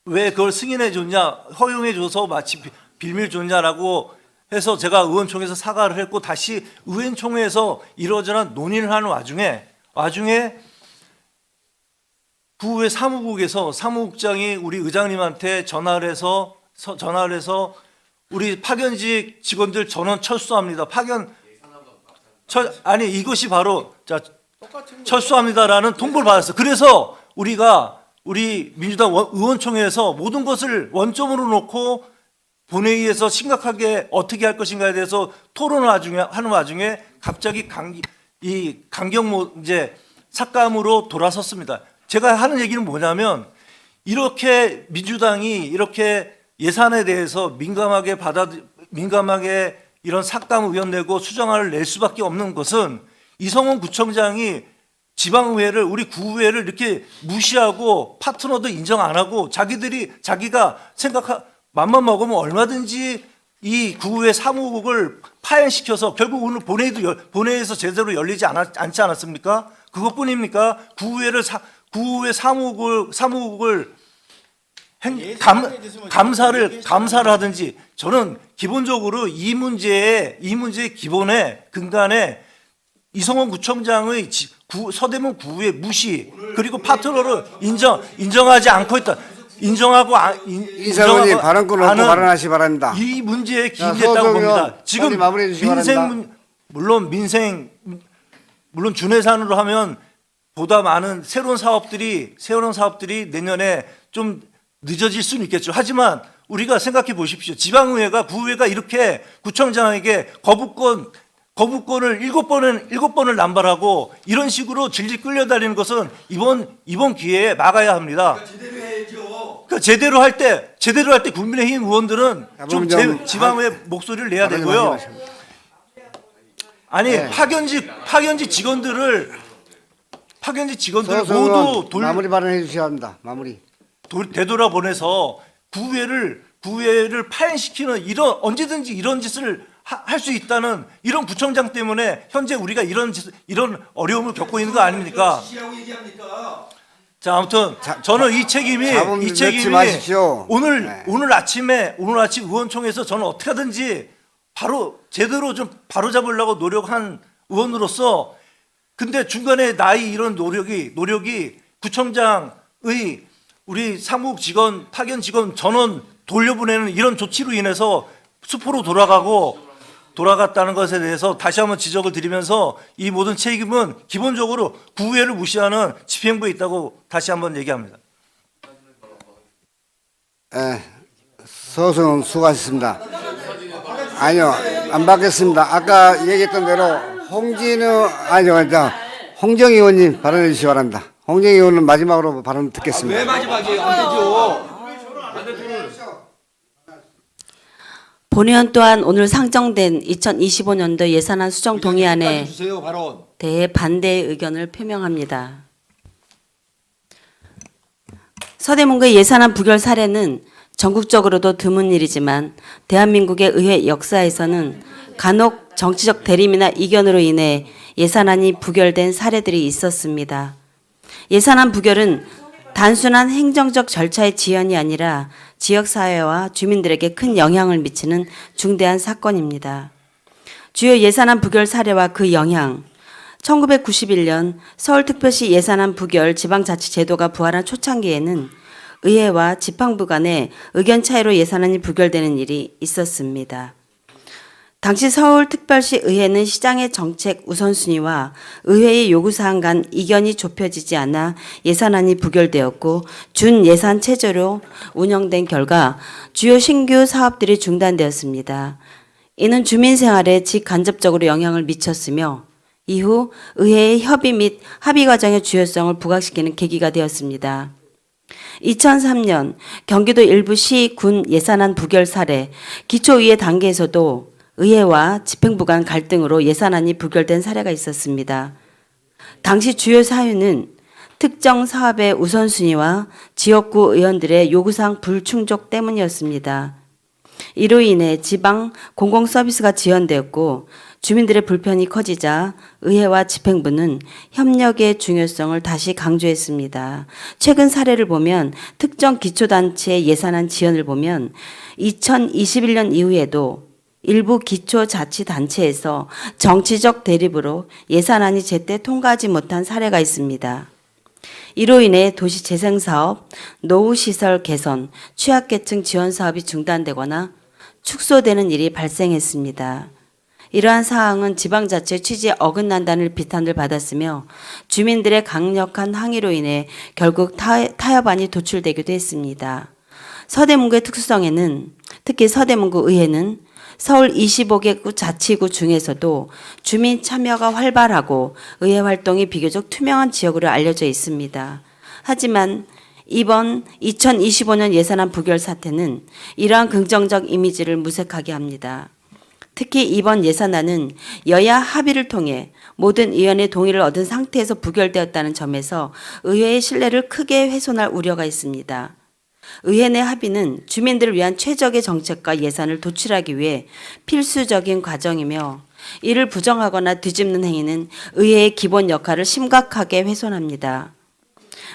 그걸 승인해 줬냐, 허용해 줘서 마치 빌미를 줬냐라고 해서 제가 의원총회에서 사과를 했고 다시 의원총회에서 이러저런 논의를 하는 와중에 구의 사무국에서 사무국장이 우리 의장님한테 전화를 해서 우리 파견직 직원들 전원 철수합니다. 아니 이것이 바로 철수합니다라는 통보를 받았어요. 그래서 우리 민주당 의원총회에서 모든 것을 원점으로 놓고 본회의에서 심각하게 어떻게 할 것인가에 대해서 토론을 하는 와중에 갑자기 이제 삭감으로 돌아섰습니다. 제가 하는 얘기는 뭐냐면 이렇게 민주당이 이렇게 예산에 대해서 민감하게 이런 삭감 의견 내고 수정안을 낼 수밖에 없는 것은 이성훈 구청장이 지방의회를 우리 구의회를 이렇게 무시하고 파트너도 인정 안 하고 자기가 맘만 먹으면 얼마든지 이 구의회 사무국을 파행시켜서 결국 오늘 본회의에서 제대로 열리지 않지 않았습니까? 그것뿐입니까? 구의회 사무국을 감사를 하든지 저는 기본적으로 이 문제의 기본에 근간에 이성원 구청장의 서대문 구의 무시 그리고 파트너를 인정하지 않고 있다. 이사원님 발언권 없고 발언하시 바랍니다. 이 문제에 기인됐다고 봅니다. 지금 마무리해 주시기 바랍니다. 물론 준예산으로 하면 보다 많은 새로운 사업들이 내년에 좀 늦어질 수는 있겠죠. 하지만 우리가 생각해 보십시오. 지방의회가 구의회가 이렇게 구청장에게 거부권을 7번을 남발하고 이런 식으로 질질 끌려다니는 것은 이번 기회에 막아야 합니다. 제대로 해야죠. 그러니까 제대로 할 때 국민의힘 의원들은 좀 지방의회 목소리를 내야 되고요. 아니 파견직 직원들을 모두 마무리 발언해 주셔야 합니다. 마무리. 되돌아보내서 구의회를 파행시키는 언제든지 이런 짓을 할 수 있다는 이런 구청장 때문에 현재 우리가 이런 어려움을 겪고 있는 거 아닙니까? 자, 아무튼 저는 이 책임이 오늘 아침 의원총회에서 저는 어떻게 하든지 제대로 좀 바로잡으려고 노력한 의원으로서 근데 중간에 나의 이런 노력이 구청장의 우리 사무국 직원, 파견 직원 전원 돌려보내는 이런 조치로 인해서 수포로 돌아갔다는 것에 대해서 다시 한번 지적을 드리면서 이 모든 책임은 기본적으로 구의회를 무시하는 집행부에 있다고 다시 한번 얘기합니다. 서승원 수고하셨습니다. 아니요, 안 받겠습니다. 아까 얘기했던 대로 홍정희 의원님 발언해 주시기 바랍니다. 홍정희 의원은 마지막으로 발언 듣겠습니다. 왜 마지막이에요? 안 되죠. 본의원 또한 오늘 상정된 2025년도 예산안 수정 동의안에 대해 반대의 의견을 표명합니다. 서대문구의 예산안 부결 사례는 전국적으로도 드문 일이지만 대한민국의 의회 역사에서는 간혹 정치적 대립이나 이견으로 인해 예산안이 부결된 사례들이 있었습니다. 예산안 부결은 단순한 행정적 절차의 지연이 아니라 지역사회와 주민들에게 큰 영향을 미치는 중대한 사건입니다. 주요 예산안 부결 사례와 그 영향. 1991년 서울특별시 예산안 부결 지방자치제도가 부활한 초창기에는 의회와 지방부 간의 의견 차이로 예산안이 부결되는 일이 있었습니다. 당시 서울특별시 의회는 시장의 정책 우선순위와 의회의 요구사항 간 이견이 좁혀지지 않아 예산안이 부결되었고 준예산 체제로 운영된 결과 주요 신규 사업들이 중단되었습니다. 이는 주민 생활에 직간접적으로 영향을 미쳤으며 이후 의회의 협의 및 합의 과정의 주요성을 부각시키는 계기가 되었습니다. 2003년 경기도 일부 시, 군 예산안 부결 사례, 기초의회 단계에서도 의회와 집행부 간 갈등으로 예산안이 부결된 사례가 있었습니다. 당시 주요 사유는 특정 사업의 우선순위와 지역구 의원들의 요구사항 불충족 때문이었습니다. 이로 인해 지방 공공서비스가 지연되었고 주민들의 불편이 커지자 의회와 집행부는 협력의 중요성을 다시 강조했습니다. 최근 사례를 보면 특정 기초단체의 예산안 지연을 보면 2021년 이후에도 일부 기초자치단체에서 정치적 대립으로 예산안이 제때 통과하지 못한 사례가 있습니다. 이로 인해 도시재생사업, 노후시설 개선, 취약계층 지원 사업이 중단되거나 축소되는 일이 발생했습니다. 이러한 사항은 지방자치 취지에 어긋난다는 비판을 받았으며 주민들의 강력한 항의로 인해 결국 타협안이 도출되기도 했습니다. 서대문구의 특수성에는 특히 서대문구 의회는 서울 25개구 자치구 중에서도 주민 참여가 활발하고 의회 활동이 비교적 투명한 지역으로 알려져 있습니다. 하지만 이번 2025년 예산안 부결 사태는 이러한 긍정적 이미지를 무색하게 합니다. 특히 이번 예산안은 여야 합의를 통해 모든 의원의 동의를 얻은 상태에서 부결되었다는 점에서 의회의 신뢰를 크게 훼손할 우려가 있습니다. 의회 내 합의는 주민들을 위한 최적의 정책과 예산을 도출하기 위해 필수적인 과정이며 이를 부정하거나 뒤집는 행위는 의회의 기본 역할을 심각하게 훼손합니다.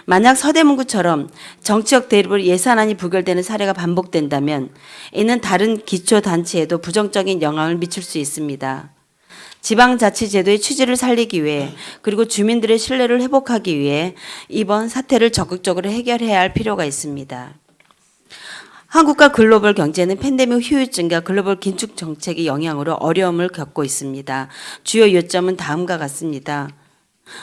만약 서대문구처럼 정치적 대립으로 예산안이 부결되는 사례가 반복된다면 이는 다른 기초단체에도 부정적인 영향을 미칠 수 있습니다. 지방자치제도의 취지를 살리기 위해 그리고 주민들의 신뢰를 회복하기 위해 이번 사태를 적극적으로 해결해야 할 필요가 있습니다. 한국과 글로벌 경제는 팬데믹 후유증과 글로벌 긴축 정책의 영향으로 어려움을 겪고 있습니다. 주요 요점은 다음과 같습니다.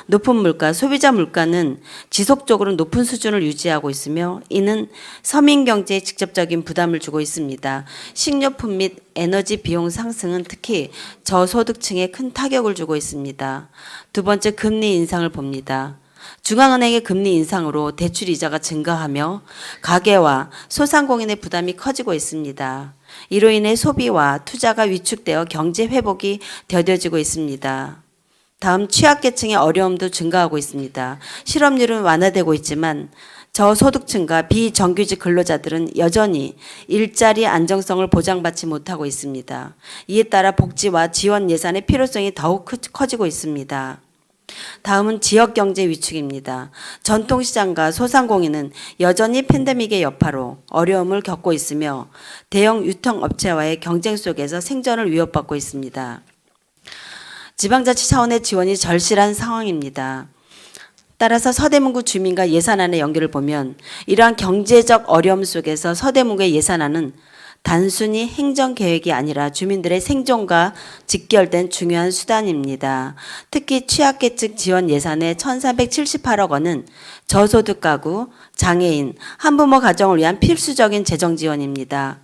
높은 물가, 소비자 물가는 지속적으로 높은 수준을 유지하고 있으며 이는 서민 경제에 직접적인 부담을 주고 있습니다. 식료품 및 에너지 비용 상승은 특히 저소득층에 큰 타격을 주고 있습니다. 두 번째, 금리 인상을 봅니다. 중앙은행의 금리 인상으로 대출 이자가 증가하며 가계와 소상공인의 부담이 커지고 있습니다. 이로 인해 소비와 투자가 위축되어 경제 회복이 더뎌지고 있습니다. 다음, 취약계층의 어려움도 증가하고 있습니다. 실업률은 완화되고 있지만 저소득층과 비정규직 근로자들은 여전히 일자리 안정성을 보장받지 못하고 있습니다. 이에 따라 복지와 지원 예산의 필요성이 더욱 커지고 있습니다. 다음은 지역경제 위축입니다. 전통시장과 소상공인은 여전히 팬데믹의 여파로 어려움을 겪고 있으며 대형 유통업체와의 경쟁 속에서 생존을 위협받고 있습니다. 지방자치 차원의 지원이 절실한 상황입니다. 따라서 서대문구 주민과 예산안의 연결을 보면 이러한 경제적 어려움 속에서 서대문구의 예산안은 단순히 행정계획이 아니라 주민들의 생존과 직결된 중요한 수단입니다. 특히 취약계층 지원 예산의 1,478억 원은 저소득 가구, 장애인, 한부모 가정을 위한 필수적인 재정 지원입니다.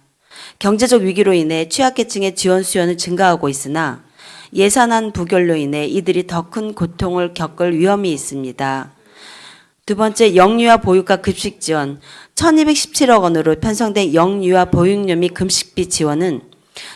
경제적 위기로 인해 취약계층의 지원 수요는 증가하고 있으나 예산안 부결로 인해 이들이 더 큰 고통을 겪을 위험이 있습니다. 두 번째, 영유아 보육과 급식 지원. 1,217억 원으로 편성된 영유아 보육료 및 급식비 지원은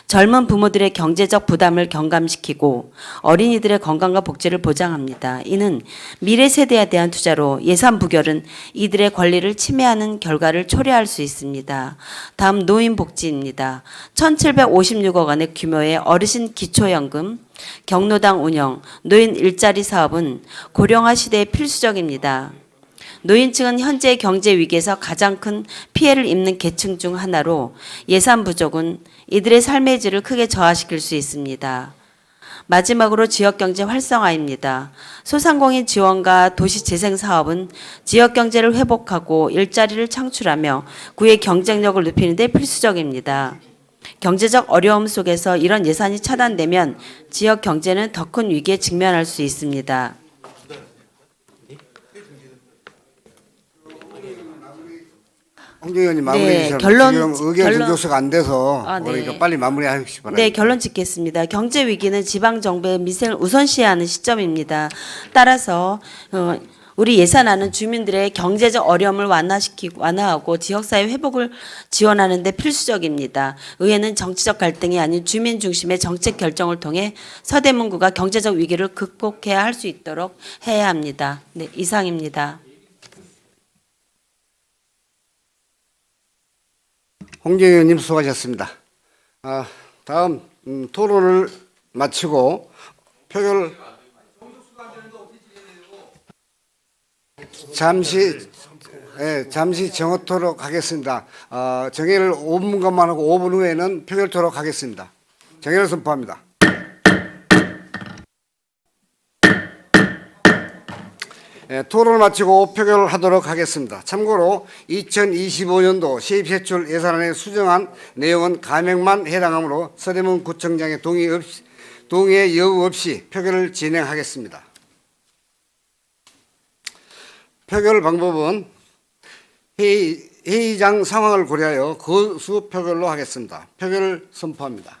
젊은 부모들의 경제적 부담을 경감시키고 어린이들의 건강과 복지를 보장합니다. 이는 미래 세대에 대한 투자로 예산 부결은 이들의 권리를 침해하는 결과를 초래할 수 있습니다. 다음, 노인복지입니다. 1,756억 원의 규모의 어르신 기초연금, 경로당 운영, 노인 일자리 사업은 고령화 시대에 필수적입니다. 노인층은 현재 경제 위기에서 가장 큰 피해를 입는 계층 중 하나로 예산 부족은 이들의 삶의 질을 크게 저하시킬 수 있습니다. 마지막으로 지역경제 활성화입니다. 소상공인 지원과 도시재생 사업은 지역경제를 회복하고 일자리를 창출하며 구의 경쟁력을 높이는 데 필수적입니다. 경제적 어려움 속에서 이런 예산이 차단되면 지역 경제는 더 큰 위기에 직면할 수 있습니다. 홍정 의원님 마무리해 주시면 지금 의견 충족수가 안 돼서 그러니까 빨리 마무리하시기 바랍니다. 네, 결론 짓겠습니다. 경제 위기는 지방 정부의 민생을 우선시해야 하는 시점입니다. 따라서 우리 예산안은 주민들의 경제적 어려움을 완화하고 지역사회 회복을 지원하는 데 필수적입니다. 의회는 정치적 갈등이 아닌 주민 중심의 정책 결정을 통해 서대문구가 경제적 위기를 극복해야 할 수 있도록 해야 합니다. 네, 이상입니다. 홍정 의원님 수고하셨습니다. 다음 토론을 마치고 표결 잠시 정하도록 하겠습니다. 정회를 5분간만 하고 5분 후에는 표결토록 하겠습니다. 정회를 선포합니다. 토론을 마치고 표결하도록 하겠습니다. 참고로 2025년도 세입세출 예산안에 수정한 내용은 감액만 해당하므로 서대문 구청장의 동의 여부 없이 표결을 진행하겠습니다. 표결 방법은 회의장 상황을 고려하여 거수 표결로 하겠습니다. 표결을 선포합니다.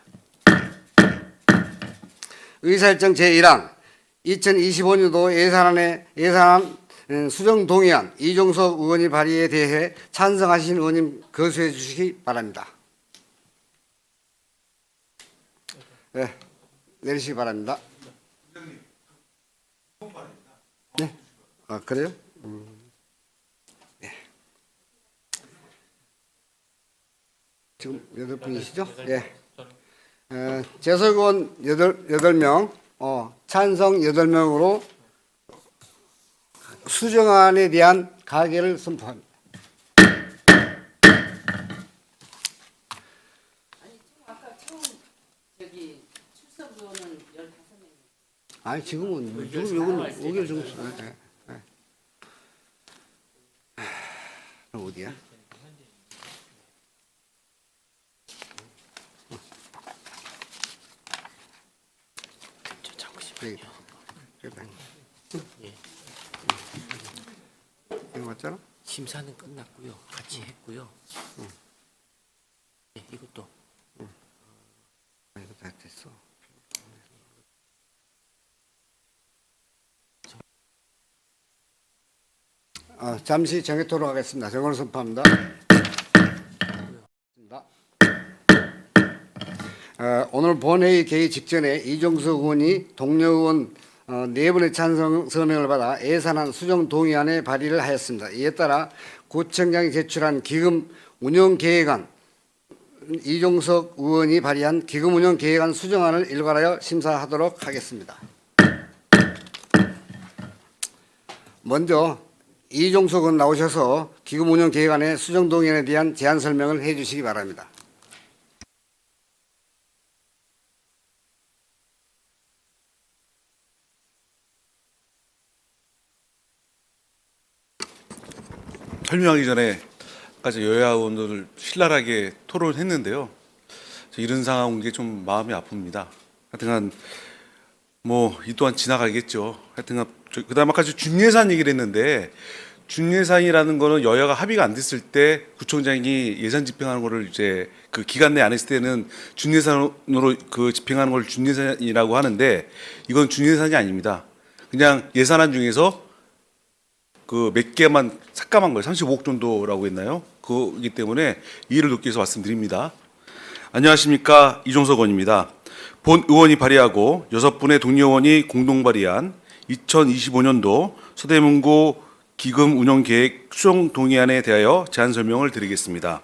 의사일정 제1항 2025년도 예산안 수정 동의안 이종석 의원이 발의에 대해 찬성하신 의원님 거수해 주시기 바랍니다. 네, 내리시기 바랍니다. 네, 그래요? 네. 지금 8분이시죠? 네. 재석 의원 8명, 찬성 8명으로 수정안에 대한 가결을 선포합니다. 아니 지금은 여기는 5개월 정도. 어디야? 이거 맞잖아? 심사는 끝났고요. 같이 했고요. 네, 이것도. 이거 다 됐어. 잠시 정해토록 하겠습니다. 정언을 선포합니다. 오늘 본회의 개의 직전에 이종석 의원이 동료 의원 4분의 찬성 서명을 받아 예산안 수정 동의안에 발의를 하였습니다. 이에 따라 구청장이 제출한 기금 운영 계획안 이종석 의원이 발의한 기금 운영 계획안 수정안을 일괄하여 심사하도록 하겠습니다. 먼저 이종석 의원 나오셔서 기금 운영 계획안의 수정 동의안에 대한 제안 설명을 해 주시기 바랍니다. 설명하기 전에 아까 여야 의원들 신랄하게 토론했는데요. 이런 상황 온 게 좀 마음이 아픕니다. 하여튼간 뭐 이 또한 지나가겠죠. 하여튼간 그다음 아까 준예산 얘기를 했는데 준예산이라는 거는 여야가 합의가 안 됐을 때 구청장이 예산 집행하는 거를 이제 그 기간 내에 안 했을 때는 준예산으로 그 집행하는 걸 준예산이라고 하는데 이건 준예산이 아닙니다. 그냥 예산안 중에서 그 몇 개만 삭감한 거예요. 35억 정도라고 했나요? 그이기 때문에 이해를 돕기 위해서 말씀드립니다. 안녕하십니까, 이종석 의원입니다. 본 의원이 발의하고 6분의 동료 의원이 공동 발의한 2025년도 서대문구 기금 운영 계획 수정 동의안에 대하여 제안 설명을 드리겠습니다.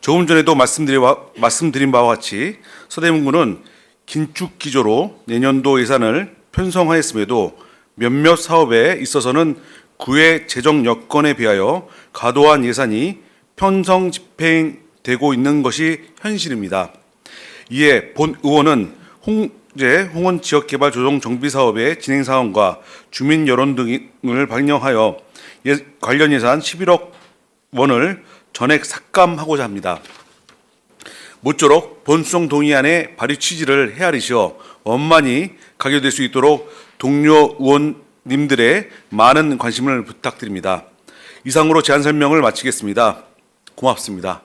조금 전에도 말씀드린 바와 같이 서대문구는 긴축 기조로 내년도 예산을 편성하였음에도 몇몇 사업에 있어서는 구의 재정 여건에 비하여 과도한 예산이 편성 집행되고 있는 것이 현실입니다. 이에 본 의원은 홍원 지역개발 조정 정비 사업의 진행 사항과 주민 여론 등을 반영하여 관련 예산 11억 원을 전액 삭감하고자 합니다. 모쪼록 본수정 동의안의 발의 취지를 헤아리시어 원만히 가결될 수 있도록 동료 의원님들의 많은 관심을 부탁드립니다. 이상으로 제안 설명을 마치겠습니다. 고맙습니다.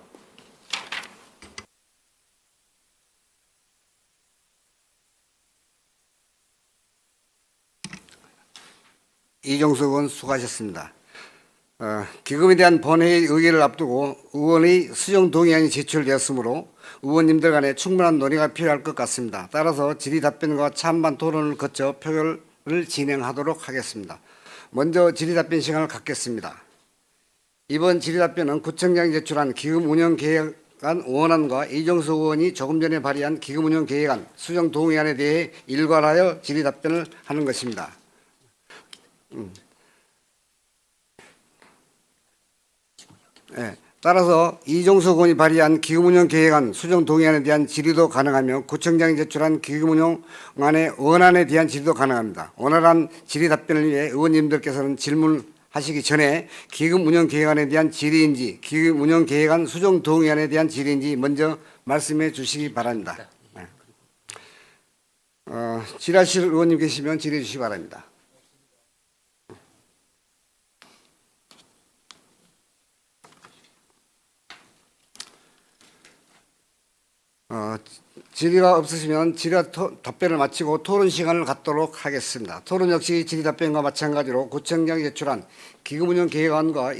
이종석 의원 수고하셨습니다. 기금에 대한 본회의 의결을 앞두고 의원의 수정 동의안이 제출되었으므로 의원님들 간에 충분한 논의가 필요할 것 같습니다. 따라서 질의답변과 찬반 토론을 거쳐 표결을 진행하도록 하겠습니다. 먼저 질의답변 시간을 갖겠습니다. 이번 질의답변은 구청장이 제출한 기금 운영 계획 간 원안과 이종석 의원이 조금 전에 발의한 기금운용 계획안 수정 동의안에 대해 일괄하여 질의 답변을 하는 것입니다. 네. 따라서 이종석 의원이 발의한 기금운용 계획안 수정 동의안에 대한 질의도 가능하며 구청장이 제출한 기금운용안의 원안에 대한 질의도 가능합니다. 원활한 질의 답변을 위해 의원님들께서는 질문하시기 전에 기금운용 계획안에 대한 질의인지 기금운용 계획안 수정 동의안에 대한 질의인지 먼저 말씀해 주시기 바랍니다. 네. 질의하실 의원님 계시면 질의해 주시기 바랍니다. 질의가 없으시면 질의 답변을 마치고 토론 시간을 갖도록 하겠습니다. 토론 역시 질의 답변과 마찬가지로 구청장이 제출한 기금운용 계획안과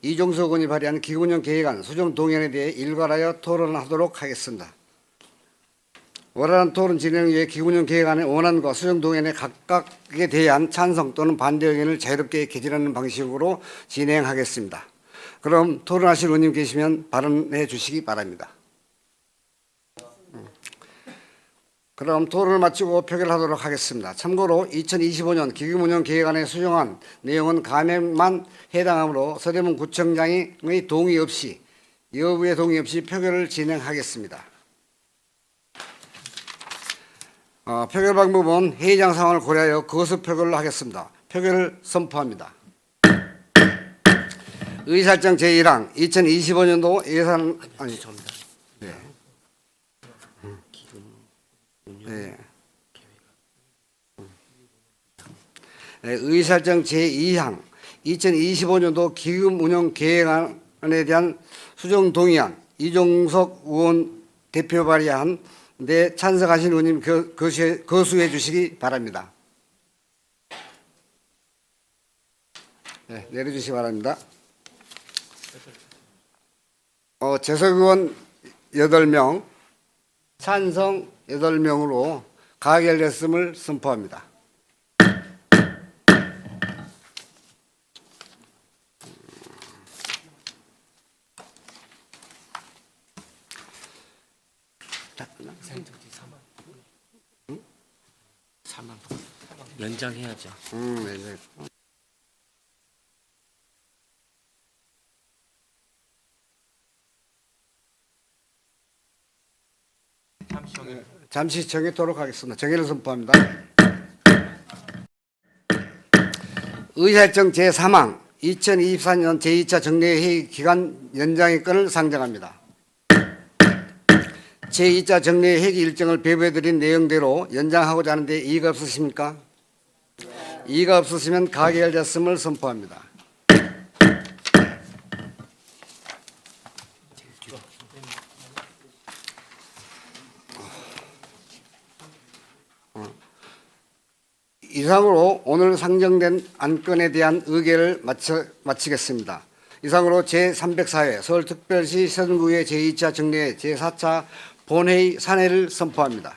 이종석 의원이 발의한 기금운용 계획안 수정 동의안에 대해 일괄하여 토론하도록 하겠습니다. 원활한 토론 진행을 위해 기금운용 계획안의 원안과 수정 동의안에 각각에 대한 찬성 또는 반대 의견을 자유롭게 개진하는 방식으로 진행하겠습니다. 그럼 토론하실 의원님 계시면 발언해 주시기 바랍니다. 그럼 토론을 마치고 표결하도록 하겠습니다. 참고로 2025년 기금운용 계획안에 수정한 내용은 감액만 해당하므로 서대문 구청장의 동의 없이 여부의 동의 없이 표결을 진행하겠습니다. 표결 방법은 회의장 상황을 고려하여 거수 표결을 하겠습니다. 표결을 선포합니다. 의사일정 제1항 2025년도 예산 의사일정 제2항 2025년도 기금운용 계획안에 대한 수정 동의안 이종석 의원 대표 발의안 데 찬성하신 의원님 거수해 주시기 바랍니다. 네, 내려주시기 바랍니다. 재석 의원 8명, 찬성 8명으로 가결됐음을 선포합니다. 연장해야죠. 네. 잠시 정해도록 하겠습니다. 정해를 선포합니다. 의사일정 제3항 2024년 제2차 정례회의 기간 연장의 건을 상정합니다. 제2차 정례회의 일정을 배부해드린 내용대로 연장하고자 하는데 이의가 없으십니까? 이의가 없으시면 가결됐음을 선포합니다. 이상으로 오늘 상정된 안건에 대한 의결을 마치겠습니다. 이상으로 제304회 서울특별시 서른구의 제2차 정례 제4차 본회의 산회를 선포합니다.